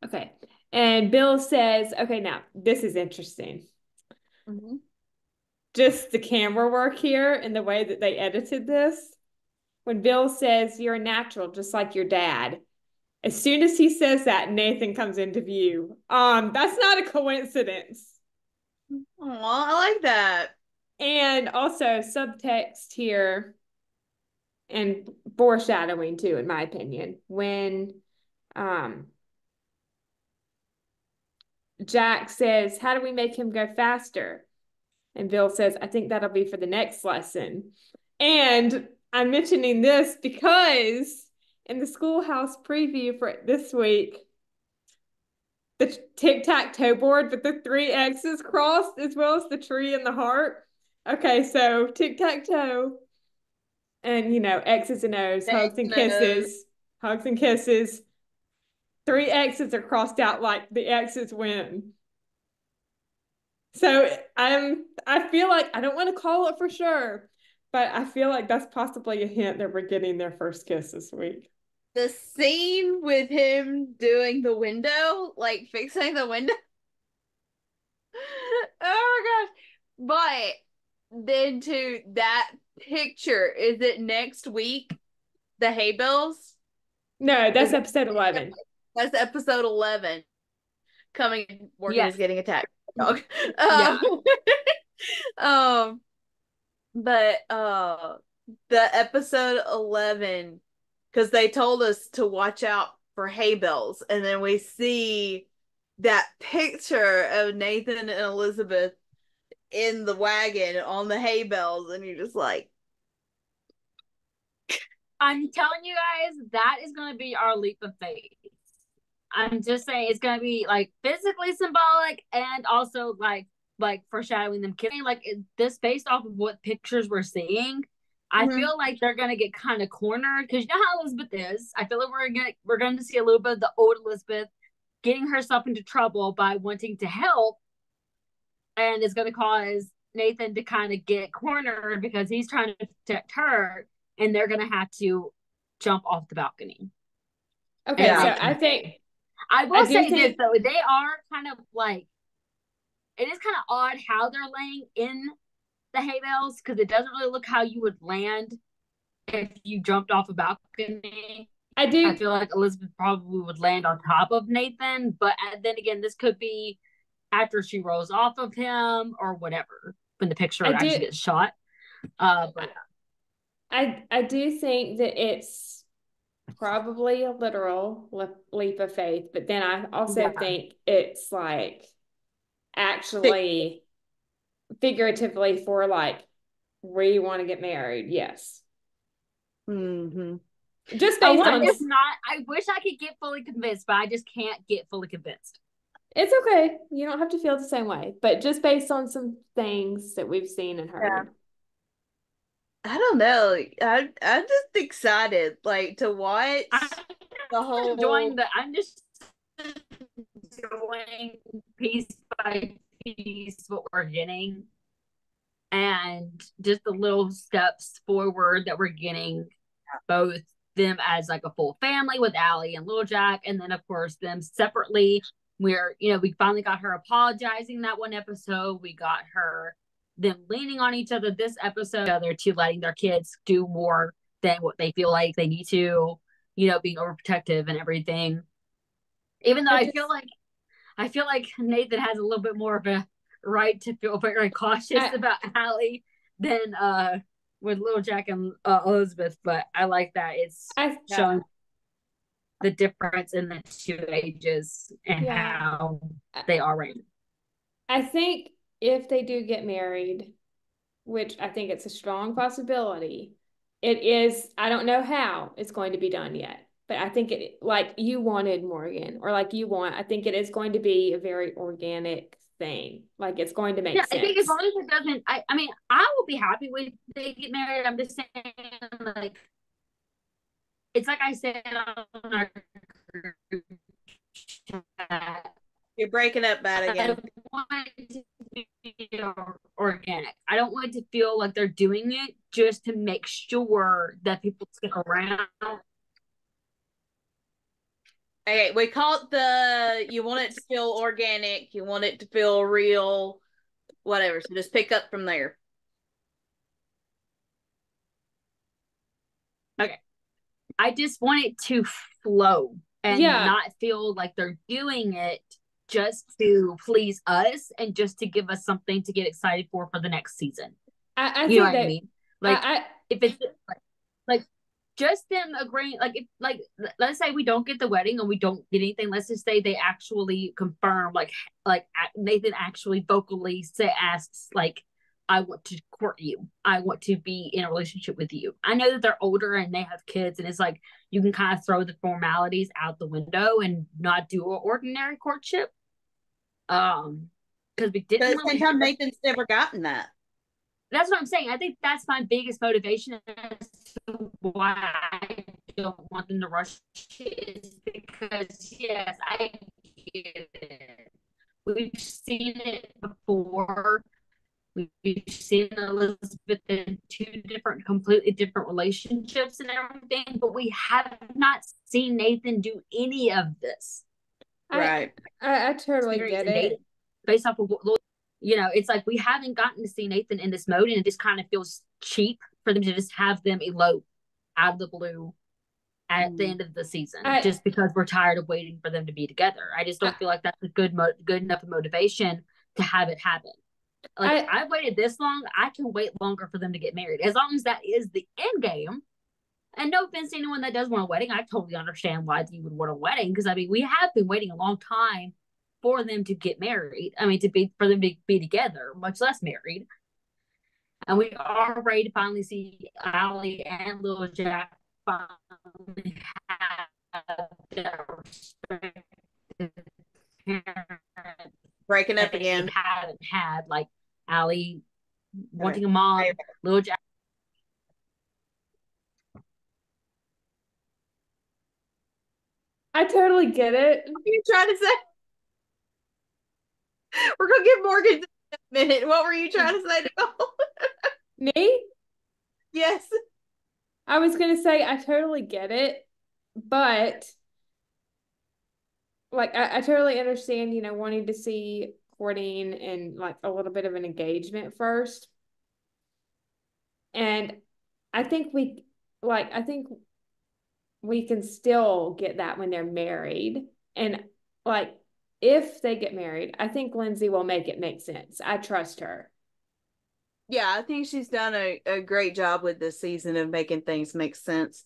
Okay. And Bill says, okay, now this is interesting. Mm-hmm. Just the camera work here and the way that they edited this. When Bill says, you're a natural, just like your dad. As soon as he says that, Nathan comes into view. That's not a coincidence. Oh, I like that. And also subtext here and foreshadowing too, in my opinion. When Jack says, how do we make him go faster? And Bill says, I think that'll be for the next lesson. And I'm mentioning this because in the schoolhouse preview for this week, the tic-tac-toe board with the 3 X's crossed as well as the tree and the heart. Okay, so tic-tac-toe and, X's and O's, hugs and kisses, hugs and kisses. 3 X's are crossed out like the X's win. So I feel like, I don't want to call it for sure, but I feel like that's possibly a hint that we're getting their first kiss this week. The scene with him doing the window, like fixing the window. Oh my gosh. But then to that picture, is it next week? The hay bells? No, that's episode 11. That's episode 11. Morgan is getting attacked. Dog. Yeah. But the episode 11, because they told us to watch out for hay bells, and then we see that picture of Nathan and Elizabeth in the wagon on the hay bells, and you're just like, I'm telling you guys, that is going to be our leap of faith. I'm just saying it's going to be like physically symbolic and also like foreshadowing them kissing. Like this based off of what pictures we're seeing, I feel like they're going to get kind of cornered because you know how Elizabeth is. I feel like we're going to see a little bit of the old Elizabeth getting herself into trouble by wanting to help, and it's going to cause Nathan to kind of get cornered because he's trying to protect her, and they're going to have to jump off the balcony. Okay, so I think I will say this though, they are kind of like, it is kind of odd how they're laying in the hay bales because it doesn't really look how you would land if you jumped off a balcony. I feel like Elizabeth probably would land on top of Nathan, but then again, this could be after she rolls off of him or whatever when the picture actually gets shot. But I do think that it's probably a literal leap of faith, but then I also think it's like actually figuratively for like where you want to get married. Yes. Just based on it's not. I wish I could get fully convinced, but I just can't get fully convinced. It's okay. You don't have to feel the same way, but just based on some things that we've seen and heard. I don't know. I'm just excited, like, to watch. I the whole I'm just enjoying piece by piece what we're getting, and just the little steps forward that we're getting, both them as like a full family with Allie and Little Jack, and then of course them separately, where we finally got her apologizing that one episode. We got them leaning on each other this episode, other to letting their kids do more than what they feel like they need to, being overprotective and everything. Even though I feel like Nathan has a little bit more of a right to feel very cautious about Allie than with Little Jack and Elizabeth, but I like that it's showing the difference in the two ages and how they are right. I think if they do get married, which I think it's a strong possibility, it is, I don't know how it's going to be done yet, but I think it, like you wanted, Morgan, or like you want, I think it is going to be a very organic thing. Like it's going to make sense. I think as long as it doesn't, I mean, I will be happy when they get married. I'm just saying, like, it's like I said on our group chat. You're breaking up bad again. I want it to be organic. I don't want it to feel like they're doing it just to make sure that people stick around. Okay, we call it you want it to feel organic, you want it to feel real, whatever. So just pick up from there. Okay. I just want it to flow and not feel like they're doing it just to please us and just to give us something to get excited for the next season. I think that, I mean? Like, if it's like just them agreeing, like, if, like, let's say we don't get the wedding and we don't get anything. Let's just say they actually confirm, like Nathan actually vocally asks, like, I want to court you. I want to be in a relationship with you. I know that they're older and they have kids, and it's like you can kind of throw the formalities out the window and not do an ordinary courtship. Because we didn't. But at the same time, Nathan's never gotten that. That's what I'm saying. I think that's my biggest motivation as to why I don't want them to rush it, is because, yes, I get it. We've seen it before. We've seen Elizabeth in two completely different relationships and everything, but we have not seen Nathan do any of this. Right. I totally get it. Based off of it's like we haven't gotten to see Nathan in this mode, and it just kind of feels cheap for them to just have them elope out of the blue at the end of the season, just because we're tired of waiting for them to be together. I just don't feel like that's a good enough motivation to have it happen. Like, I waited this long, I can wait longer for them to get married, as long as that is the end game. And no offense to anyone that does want a wedding, I totally understand why you would want a wedding, because I mean, we have been waiting a long time for them to get married. I mean, for them to be together, much less married. And we are ready to finally see Allie and Little Jack finally have their respective parents. Breaking up again. Haven't had, like Allie wanting a mom, Little Jack. I totally get it. What are you trying to say? We're gonna give Morgan in a minute. What were you trying to say, Nicole? Me? Yes. I was gonna say I totally get it, but like I totally understand, wanting to see courting and like a little bit of an engagement first. And I think we can still get that when they're married. And like, if they get married, I think Lindsay will make it make sense. I trust her. Yeah, I think she's done a great job with this season of making things make sense.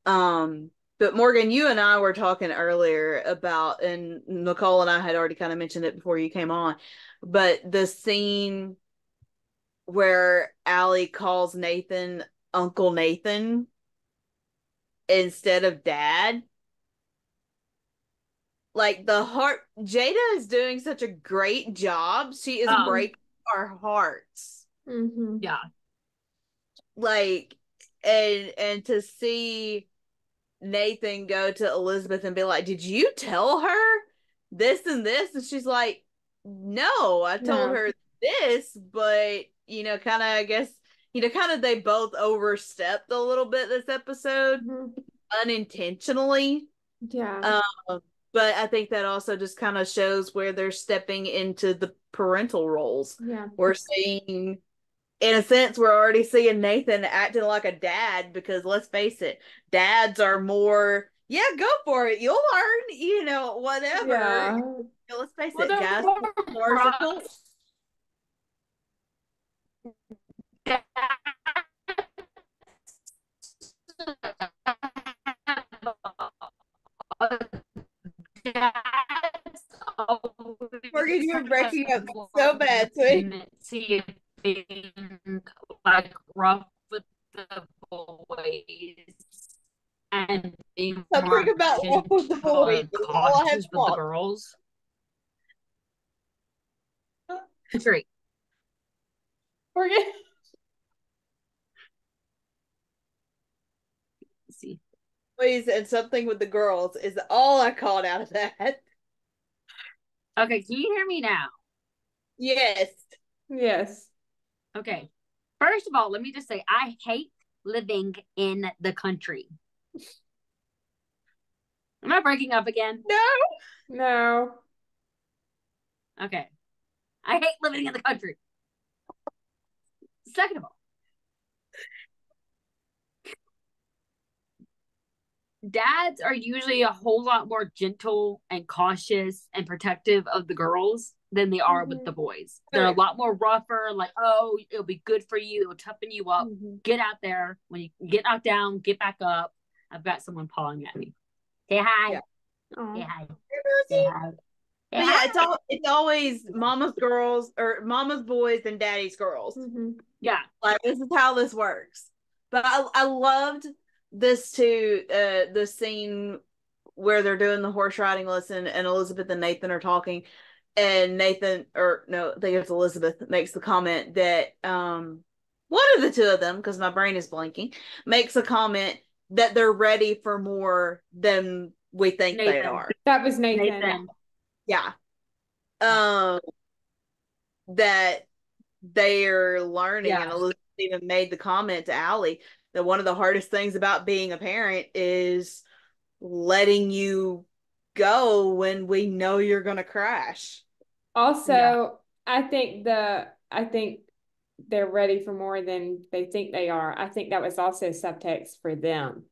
But Morgan, you and I were talking earlier about, and Nicole and I had already kind of mentioned it before you came on, but the scene where Allie calls Nathan Uncle Nathan instead of Dad. Like, Jada is doing such a great job. She is breaking our hearts. Mm-hmm. Yeah. Like, and to see Nathan go to Elizabeth and be like, "Did you tell her this and this?" And she's like, "No, I told her this, but kind of, I guess, kind of they both overstepped a little bit this episode unintentionally." Yeah. But I think that also just kind of shows where they're stepping into the parental roles. Yeah. We're seeing, in a sense, we're already seeing Nathan acting like a dad because let's face it, dads are more, yeah, go for it. You'll learn, whatever. Yeah. Let's face Well, it, guys, more difficult. Morgan, you're breaking up so bad, sweet. Being like rough with the boys and being something about rough with the boys. Cautious with the girls. Great. Morgan. See. Boys and something with the girls is all I called out of that. Okay, can you hear me now? Yes. Yes. Okay. First of all, let me just say I hate living in the country. Am I breaking up again? No. Okay. I hate living in the country. Second of all, dads are usually a whole lot more gentle and cautious and protective of the girls than they are with the boys. They're a lot more rougher, like, oh, it'll be good for you, it'll toughen you up. Get out there. When you get knocked down, get back up. I've got someone pawing at me. Say hi. Yeah. Say hi. Say hi. But yeah, it's always mama's girls or mama's boys and daddy's girls. Yeah. Like, this is how this works. But I loved this too, the scene where they're doing the horse riding lesson and Elizabeth and Nathan are talking, and Nathan, or no, I think it's Elizabeth, makes the comment that one of the two of them, because my brain is blanking, makes a comment that they're ready for more than we think they are. That was Nathan. Yeah. That they're learning, and Elizabeth even made the comment to Allie that one of the hardest things about being a parent is letting you go when we know you're going to crash. Also, I think they're ready for more than they think they are. I think that was also subtext for them.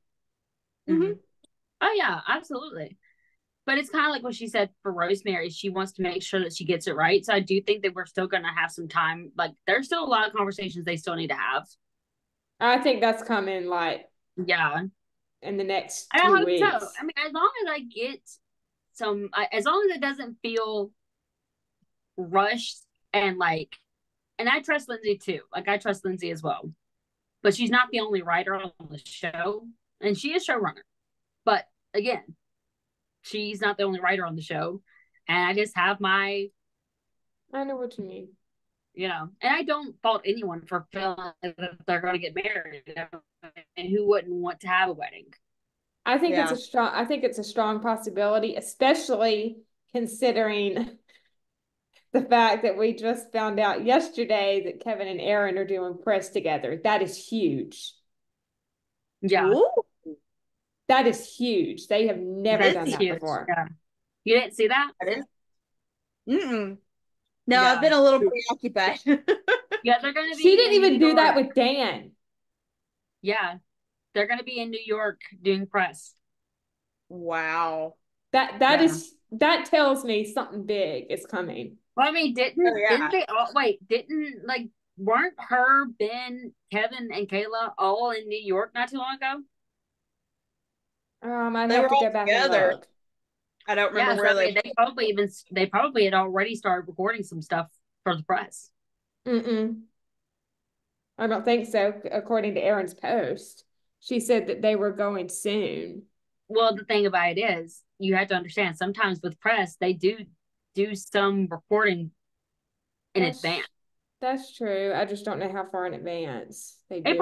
Oh yeah, absolutely. But it's kind of like what she said for Rosemary. She wants to make sure that she gets it right. So I do think that we're still going to have some time. Like, there's still a lot of conversations they still need to have. I think that's coming, like, in the next 2 weeks. So. I mean, as long as I get as long as it doesn't feel rushed and like, and I trust Lindsay too. Like, I trust Lindsay as well. But she's not the only writer on the show. And she is showrunner. But again, she's not the only writer on the show. And I just have I know what you mean. And I don't fault anyone for feeling that they're going to get married. And who wouldn't want to have a wedding? I think it's a strong possibility, especially considering the fact that we just found out yesterday that Kevin and Aaron are doing press together. That is huge. Yeah. Ooh. That is huge. They have never done that before. Yeah. You didn't see that? No, I've been a little preoccupied. Yeah, they're going to be. She didn't even do that with Dan. Yeah. They're going to be in New York doing press. Wow. That tells me something big is coming. Well, I mean, didn't they weren't her, Ben, Kevin, and Kayla all in New York not too long ago? I'd have to go back and look. I don't remember where they probably had already started recording some stuff for the press. I don't think so. According to Erin's post, she said that they were going soon. Well, the thing about it is, you have to understand, sometimes with press, they do some recording in advance. That's true. I just don't know how far in advance they do It's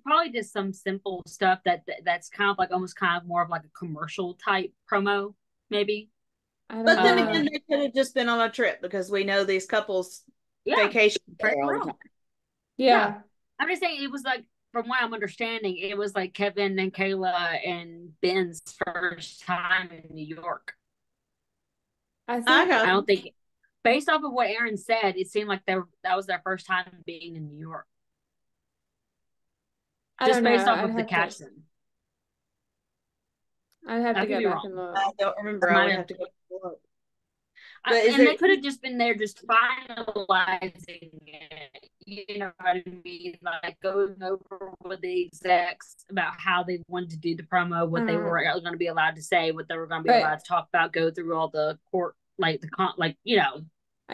probably just some simple stuff that's kind of like almost kind of more of like a commercial type promo, maybe. But then again, they could have just been on a trip because we know these couples vacation all the time. Yeah. I'm just saying it was like, from what I'm understanding, it was like Kevin and Kayla and Ben's first time in New York. I don't think, based off of what Aaron said, it seemed like that was their first time being in New York. Just based off of the caption. I'd have to go back and look. I don't remember. I would have to go look. And they could have just been there just finalizing it. You know what I mean? Like going over with the execs about how they wanted to do the promo, what they were going to be allowed to say, what they were going to be allowed to talk about, go through all the court, I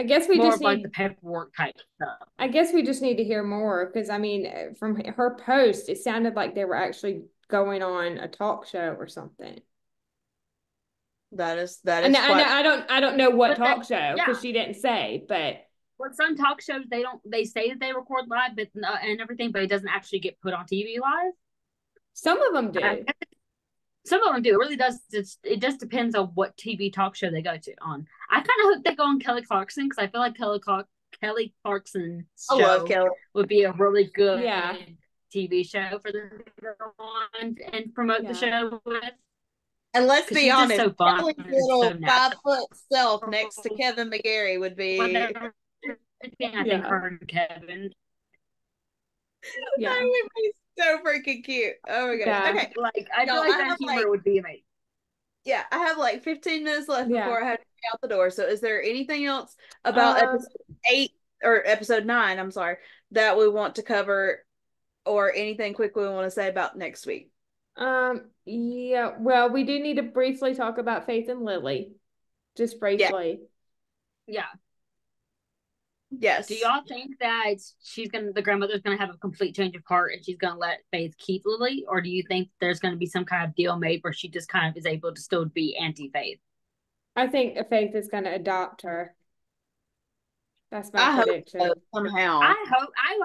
guess we just need like the paperwork type stuff. I guess we just need to hear more because I mean, from her post, it sounded like they were actually going on a talk show or something. That is. I don't know what talk show because she didn't say, but some talk shows they say that they record live, but and everything, but it doesn't actually get put on TV live. Some of them do. Some of them do. It really does. It just depends on what TV talk show they go to on. I kind of hope they go on Kelly Clarkson because I feel like Kelly Clarkson's show would be a really good TV show for them to go on and promote the show with. And let's be honest, so Kelly's little 5-foot self next to Kevin McGarry would be. I think her and Kevin. That would be so freaking cute. Oh my gosh. Okay. Like I feel like that humor would be amazing. Yeah, I have like 15 minutes left before I have to get out the door. So is there anything else about episode 8 or episode 9, I'm sorry, that we want to cover or anything quick we want to say about next week? Yeah, well, we do need to briefly talk about Faith and Lily. Just briefly. Yeah. Yes. Do y'all think that the grandmother's gonna have a complete change of heart and she's gonna let Faith keep Lily, or do you think there's gonna be some kind of deal made where she just kind of is able to still be anti-Faith? I think Faith is gonna adopt her. That's my prediction. Hope so, somehow. I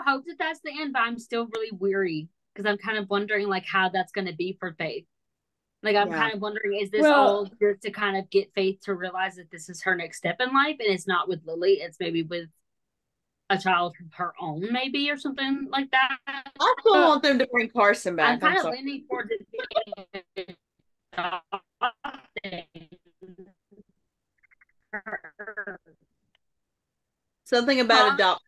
hope that that's the end, but I'm still really weary because I'm kind of wondering like how that's gonna be for Faith. Like I'm kind of wondering, is this all just to kind of get Faith to realize that this is her next step in life, and it's not with Lily, it's maybe with a child of her own, maybe, or something like that. I still want them to bring Carson back. I'm kind of leaning towards it. Something about adoption.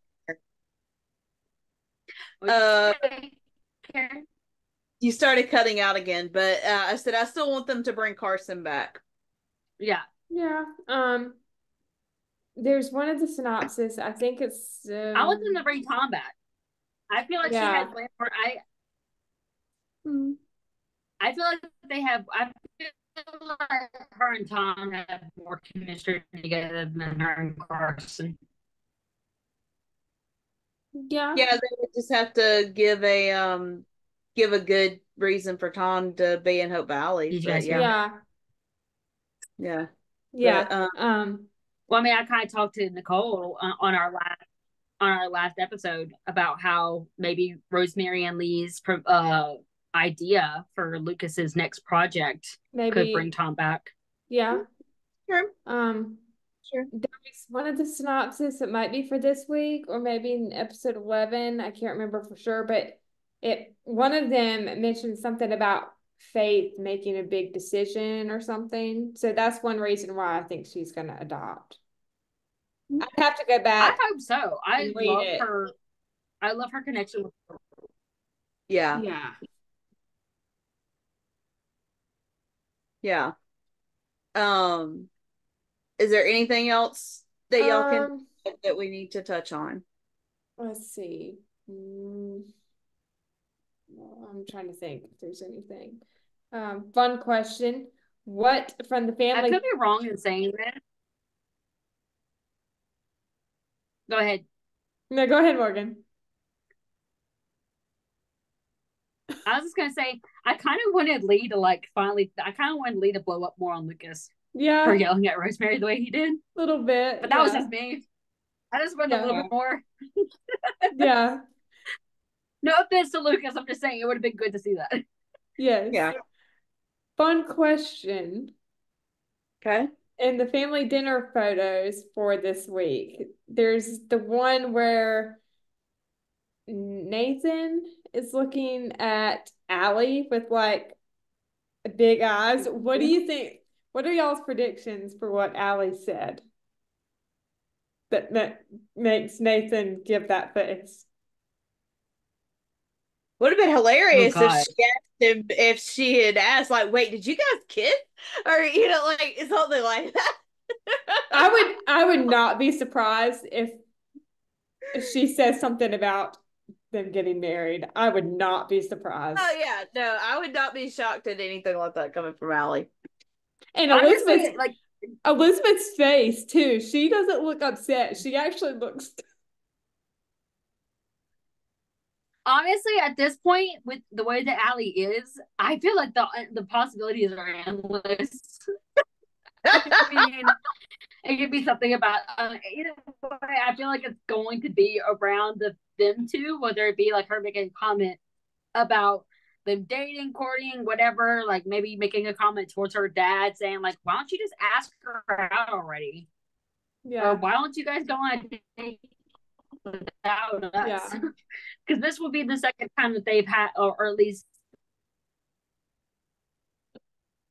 You started cutting out again, but I said I still want them to bring Carson back. Yeah. Yeah. There's one of the synopsis. I think it's. I want them to bring Tom back. I feel like she has plans for. I feel like they have. I feel like her and Tom have more chemistry together than her and Carson. Yeah. Yeah, they would just have to give a good reason for Tom to be in Hope Valley. Yeah. Well, I mean, I kind of talked to Nicole on our last episode about how maybe Rosemary and Lee's idea for Lucas's next project could bring Tom back. Yeah. Sure. Sure. There's one of the synopsis. It might be for this week or maybe in episode 11. I can't remember for sure, but one of them mentioned something about Faith making a big decision or something. So that's one reason why I think she's going to adopt. I'd have to go back. I hope so. I love her. I love her connection with her. Yeah. Is there anything else that y'all that we need to touch on? Let's see. I'm trying to think if there's anything. Fun question. What from the family? I could be wrong in saying that. Go ahead. No, go ahead, Morgan. I was just gonna say, I kind of wanted Lee to blow up more on Lucas. Yeah. For yelling at Rosemary the way he did. A little bit. But that was just me. I just want a little bit more. Yeah. No offense to Lucas, I'm just saying it would have been good to see that. Yes. Yeah. Fun question. Okay. In the family dinner photos for this week, there's the one where Nathan is looking at Allie with like big eyes. What do you think? What are y'all's predictions for what Allie said that makes Nathan give that face? Would have been hilarious Oh, if God. she asked him, if she had asked, like, wait, did you guys kiss? Or, like something like that. I would not be surprised if she says something about them getting married. I would not be surprised. Oh yeah, no, I would not be shocked at anything like that coming from Allie. And Honestly, Elizabeth's face too. She doesn't look upset. She actually looks. Honestly, at this point, with the way that Allie is, I feel like the possibilities are endless. I mean, it could be something about either way. I feel like it's going to be around them two, whether it be like her making a comment about them dating, courting, whatever. Like maybe making a comment towards her dad, saying like, "Why don't you just ask her out already?" Yeah. Or why don't you guys go on a date without us? Yeah. Because this will be the second time that they've had, or at least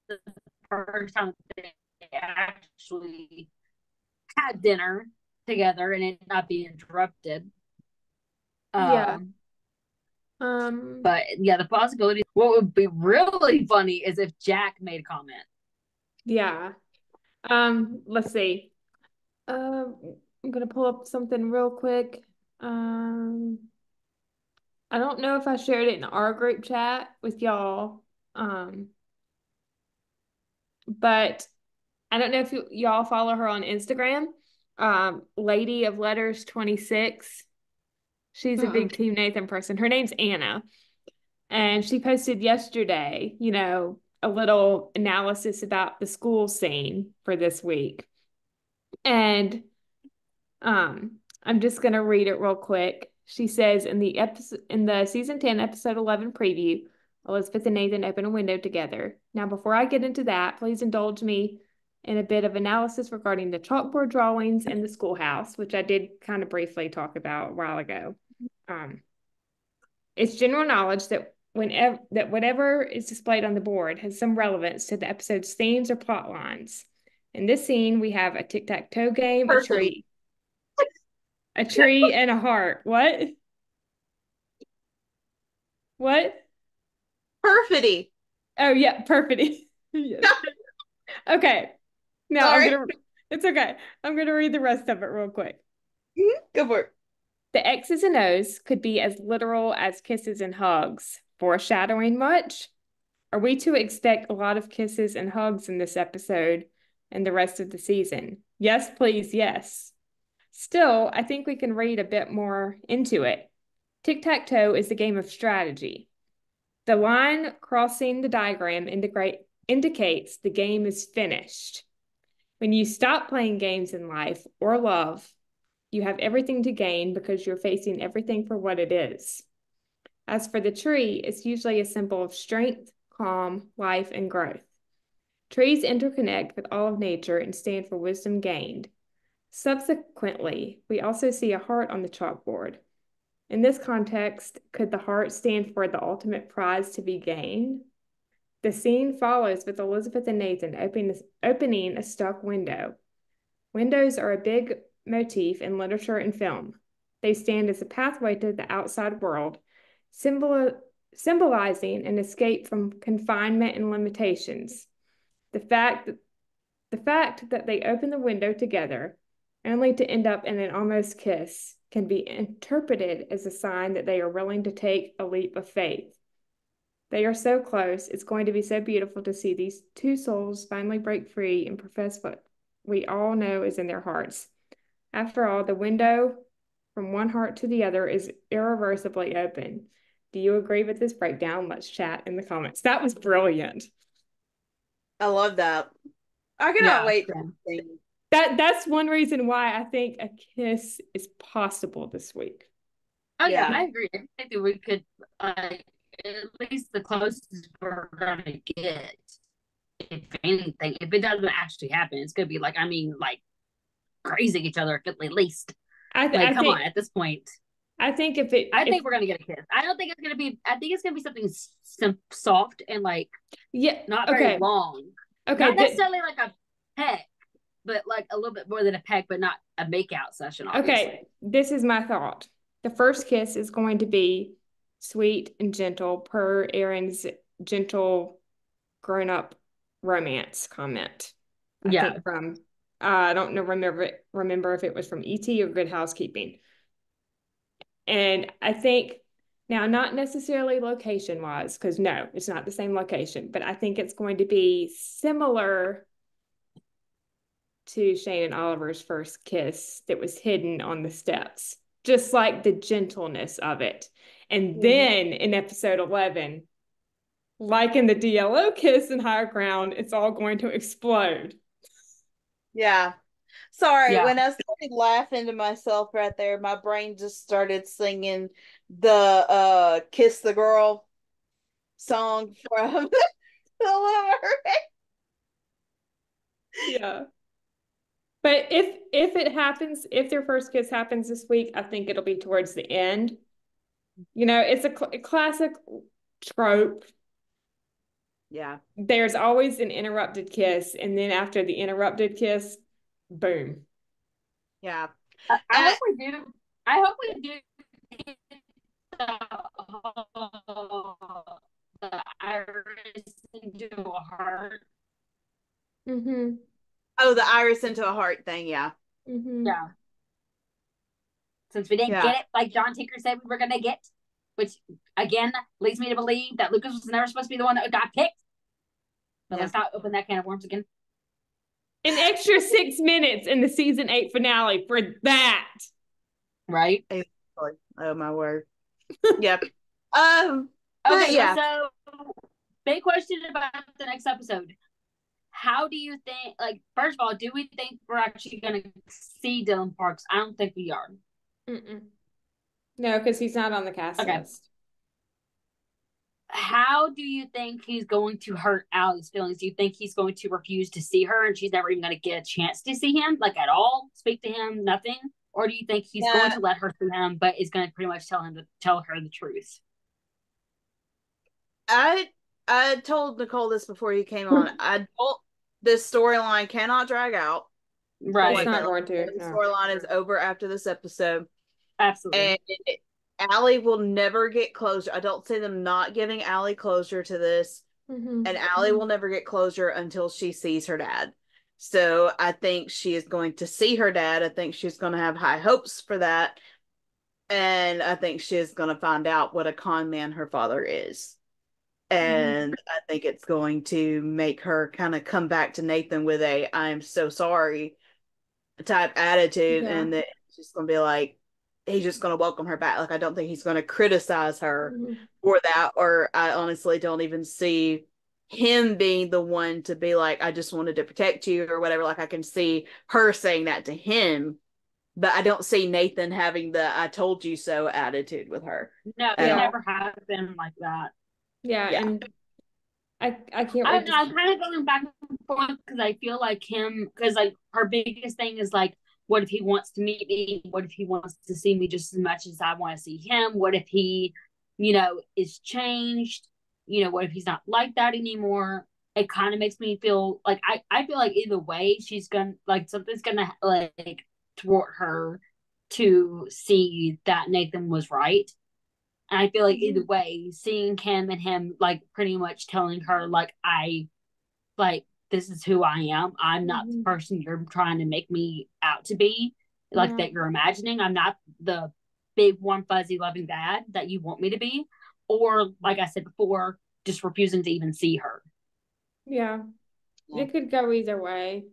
the first time they actually had dinner together and it not be interrupted. Yeah. But yeah, the possibility. What would be really funny is if Jack made a comment. Yeah. Let's see. I'm gonna pull up something real quick. I don't know if I shared it in our group chat with y'all. But I don't know if y'all follow her on Instagram. Lady of Letters 26. She's a big Team Nathan person. Her name's Anna. And she posted yesterday, a little analysis about the school scene for this week. And I'm just gonna read it real quick. She says in the season 10, episode 11 preview, Elizabeth and Nathan open a window together. Now, before I get into that, please indulge me in a bit of analysis regarding the chalkboard drawings in the schoolhouse, which I did kind of briefly talk about a while ago. It's general knowledge that whatever is displayed on the board has some relevance to the episode's themes or plot lines. In this scene, we have a tic-tac-toe game, a tree, and a heart. What? What? Perfidy. Oh yeah, perfidy. Yes. Okay. Now it's okay. I'm gonna read the rest of it real quick. Go for it. The X's and O's could be as literal as kisses and hugs. Foreshadowing much? Are we to expect a lot of kisses and hugs in this episode and the rest of the season? Yes, please, yes. Still, I think we can read a bit more into it. Tic-tac-toe is a game of strategy. The line crossing the diagram indicates the game is finished. When you stop playing games in life or love, you have everything to gain because you're facing everything for what it is. As for the tree, it's usually a symbol of strength, calm, life, and growth. Trees interconnect with all of nature and stand for wisdom gained. Subsequently, we also see a heart on the chalkboard. In this context, could the heart stand for the ultimate prize to be gained? The scene follows with Elizabeth and Nathan opening a stuck window. Windows are a big motif in literature and film. They stand as a pathway to the outside world, symbolizing an escape from confinement and limitations. The fact that they open the window together, only to end up in an almost kiss, can be interpreted as a sign that they are willing to take a leap of faith. They are so close. It's going to be so beautiful to see these two souls finally break free and profess what we all know is in their hearts. After all, the window from one heart to the other is irreversibly open. Do you agree with this breakdown? Let's chat in the comments. That was brilliant. I love that. I cannot wait for this thing. That's one reason why I think a kiss is possible this week. Oh yeah, Yeah. I agree. I think that we could, at least the closest we're gonna get, if anything, if it doesn't actually happen, it's gonna be like, I mean, like crazy each other at least. Like, I come on, think at this point, I think I if think we're gonna get a kiss. I don't think it's gonna be. I think it's gonna be something soft and like yeah, not very okay. long. Okay, Not necessarily like a peck, but like a little bit more than a peck, but not a makeout session, obviously. okay, this is my thought. The first kiss is going to be sweet and gentle per Aaron's gentle grown-up romance comment. I Yeah. think from I don't know remember if it was from ET or Good Housekeeping. And I think now not necessarily location wise, because no, it's not the same location, but I think it's going to be similar to Shane and Oliver's first kiss that was hidden on the steps, just like the gentleness of it. And then in episode 11, like in the DLO kiss in Higher Ground, it's all going to explode. Yeah. Sorry, Yeah. when I started laughing to myself right there, my brain just started singing the Kiss the Girl song from the Little Mermaid. Yeah. But if it happens, if their first kiss happens this week, I think it'll be towards the end. You know, it's a classic trope. Yeah. There's always an interrupted kiss, and then after the interrupted kiss, boom. Yeah. I hope we do. I hope we do the iris into a heart. Mm-hmm. Oh, the iris into a heart thing, yeah. Mm-hmm. Yeah. Since we didn't Yeah. get it, like John Tinker said we were gonna get, which again leads me to believe that Lucas was never supposed to be the one that got picked. But let's not open that can of worms again. An extra 6 minutes in the season 8 finale for that. Right? Oh my word. Yep. Okay, yeah. so big question about the next episode. How do you think, like, first of all, do we think we're actually going to see Dylan Parks? I don't think we are. Mm-mm. No, because he's not on the cast list. How do you think he's going to hurt Allie's feelings? Do you think he's going to refuse to see her and she's never even going to get a chance to see him, like at all, speak to him, nothing? Or do you think he's going to let her see him, but is going to pretty much tell her the truth? I told Nicole this before you came on. This storyline cannot drag out. Right. It's not going to. The storyline is over after this episode. Absolutely. And Allie will never get closure. I don't see them not giving Allie closure to this. Mm-hmm. And Allie will never get closure until she sees her dad. So I think she is going to see her dad. I think she's going to have high hopes for that. And I think she's going to find out what a con man her father is. And I think it's going to make her kind of come back to Nathan with a "I'm so sorry" type attitude. Yeah. And that she's going to be like, he's just going to welcome her back. Like, I don't think he's going to criticize her for that. Or I honestly don't even see him being the one to be like, I just wanted to protect you or whatever. Like, I can see her saying that to him, but I don't see Nathan having the "I told you so" attitude with her. No, he never has been like that. Yeah. And I can't I'm kind of going back and forth because I feel like him, because like her biggest thing is like, what if he wants to meet me? What if he wants to see me just as much as I want to see him? What if he, is changed? What if he's not like that anymore? It kind of makes me feel like I feel like either way she's gonna, like, something's gonna like thwart her to see that Nathan was right. And I feel like either way, seeing Kim and him like pretty much telling her like, this is who I am. I'm not the person you're trying to make me out to be, like that you're imagining. I'm not the big warm fuzzy loving dad that you want me to be. Or like I said before, just refusing to even see her. Yeah. It could go either way.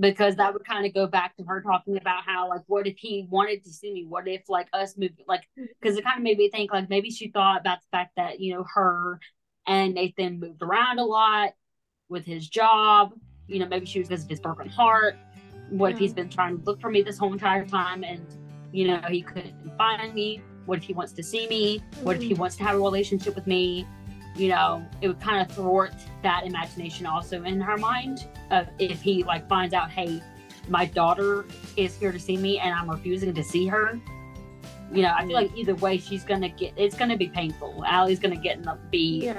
Because that would kind of go back to her talking about how, like, what if he wanted to see me? What if, like, us moving, like, because it kind of made me think, like, maybe she thought about the fact that, her and Nathan moved around a lot with his job. Maybe she was because of his broken heart. What if he's been trying to look for me this whole entire time and, you know, he couldn't find me? What if he wants to see me? What if he wants to have a relationship with me? You know, it would kind of thwart that imagination also in her mind of if he like finds out, hey, my daughter is here to see me and I'm refusing to see her. You know, I feel like either way it's gonna be painful. Allie's gonna be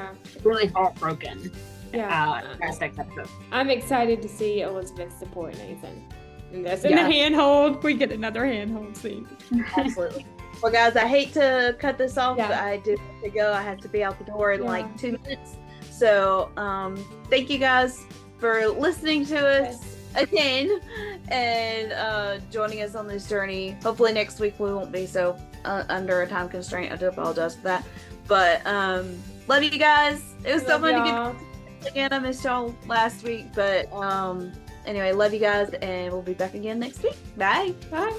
really heartbroken. Next episode. I'm excited to see Elizabeth support Nathan in this. And the handhold, we get another handhold scene. Absolutely. Well, guys, I hate to cut this off, but I do have to go. I have to be out the door in like 2 minutes. So, thank you guys for listening to us again and joining us on this journey. Hopefully next week we won't be so under a time constraint. I do apologize for that. But love you guys. It was so fun to get again. I missed y'all last week, but anyway, love you guys, and we'll be back again next week. Bye. Bye.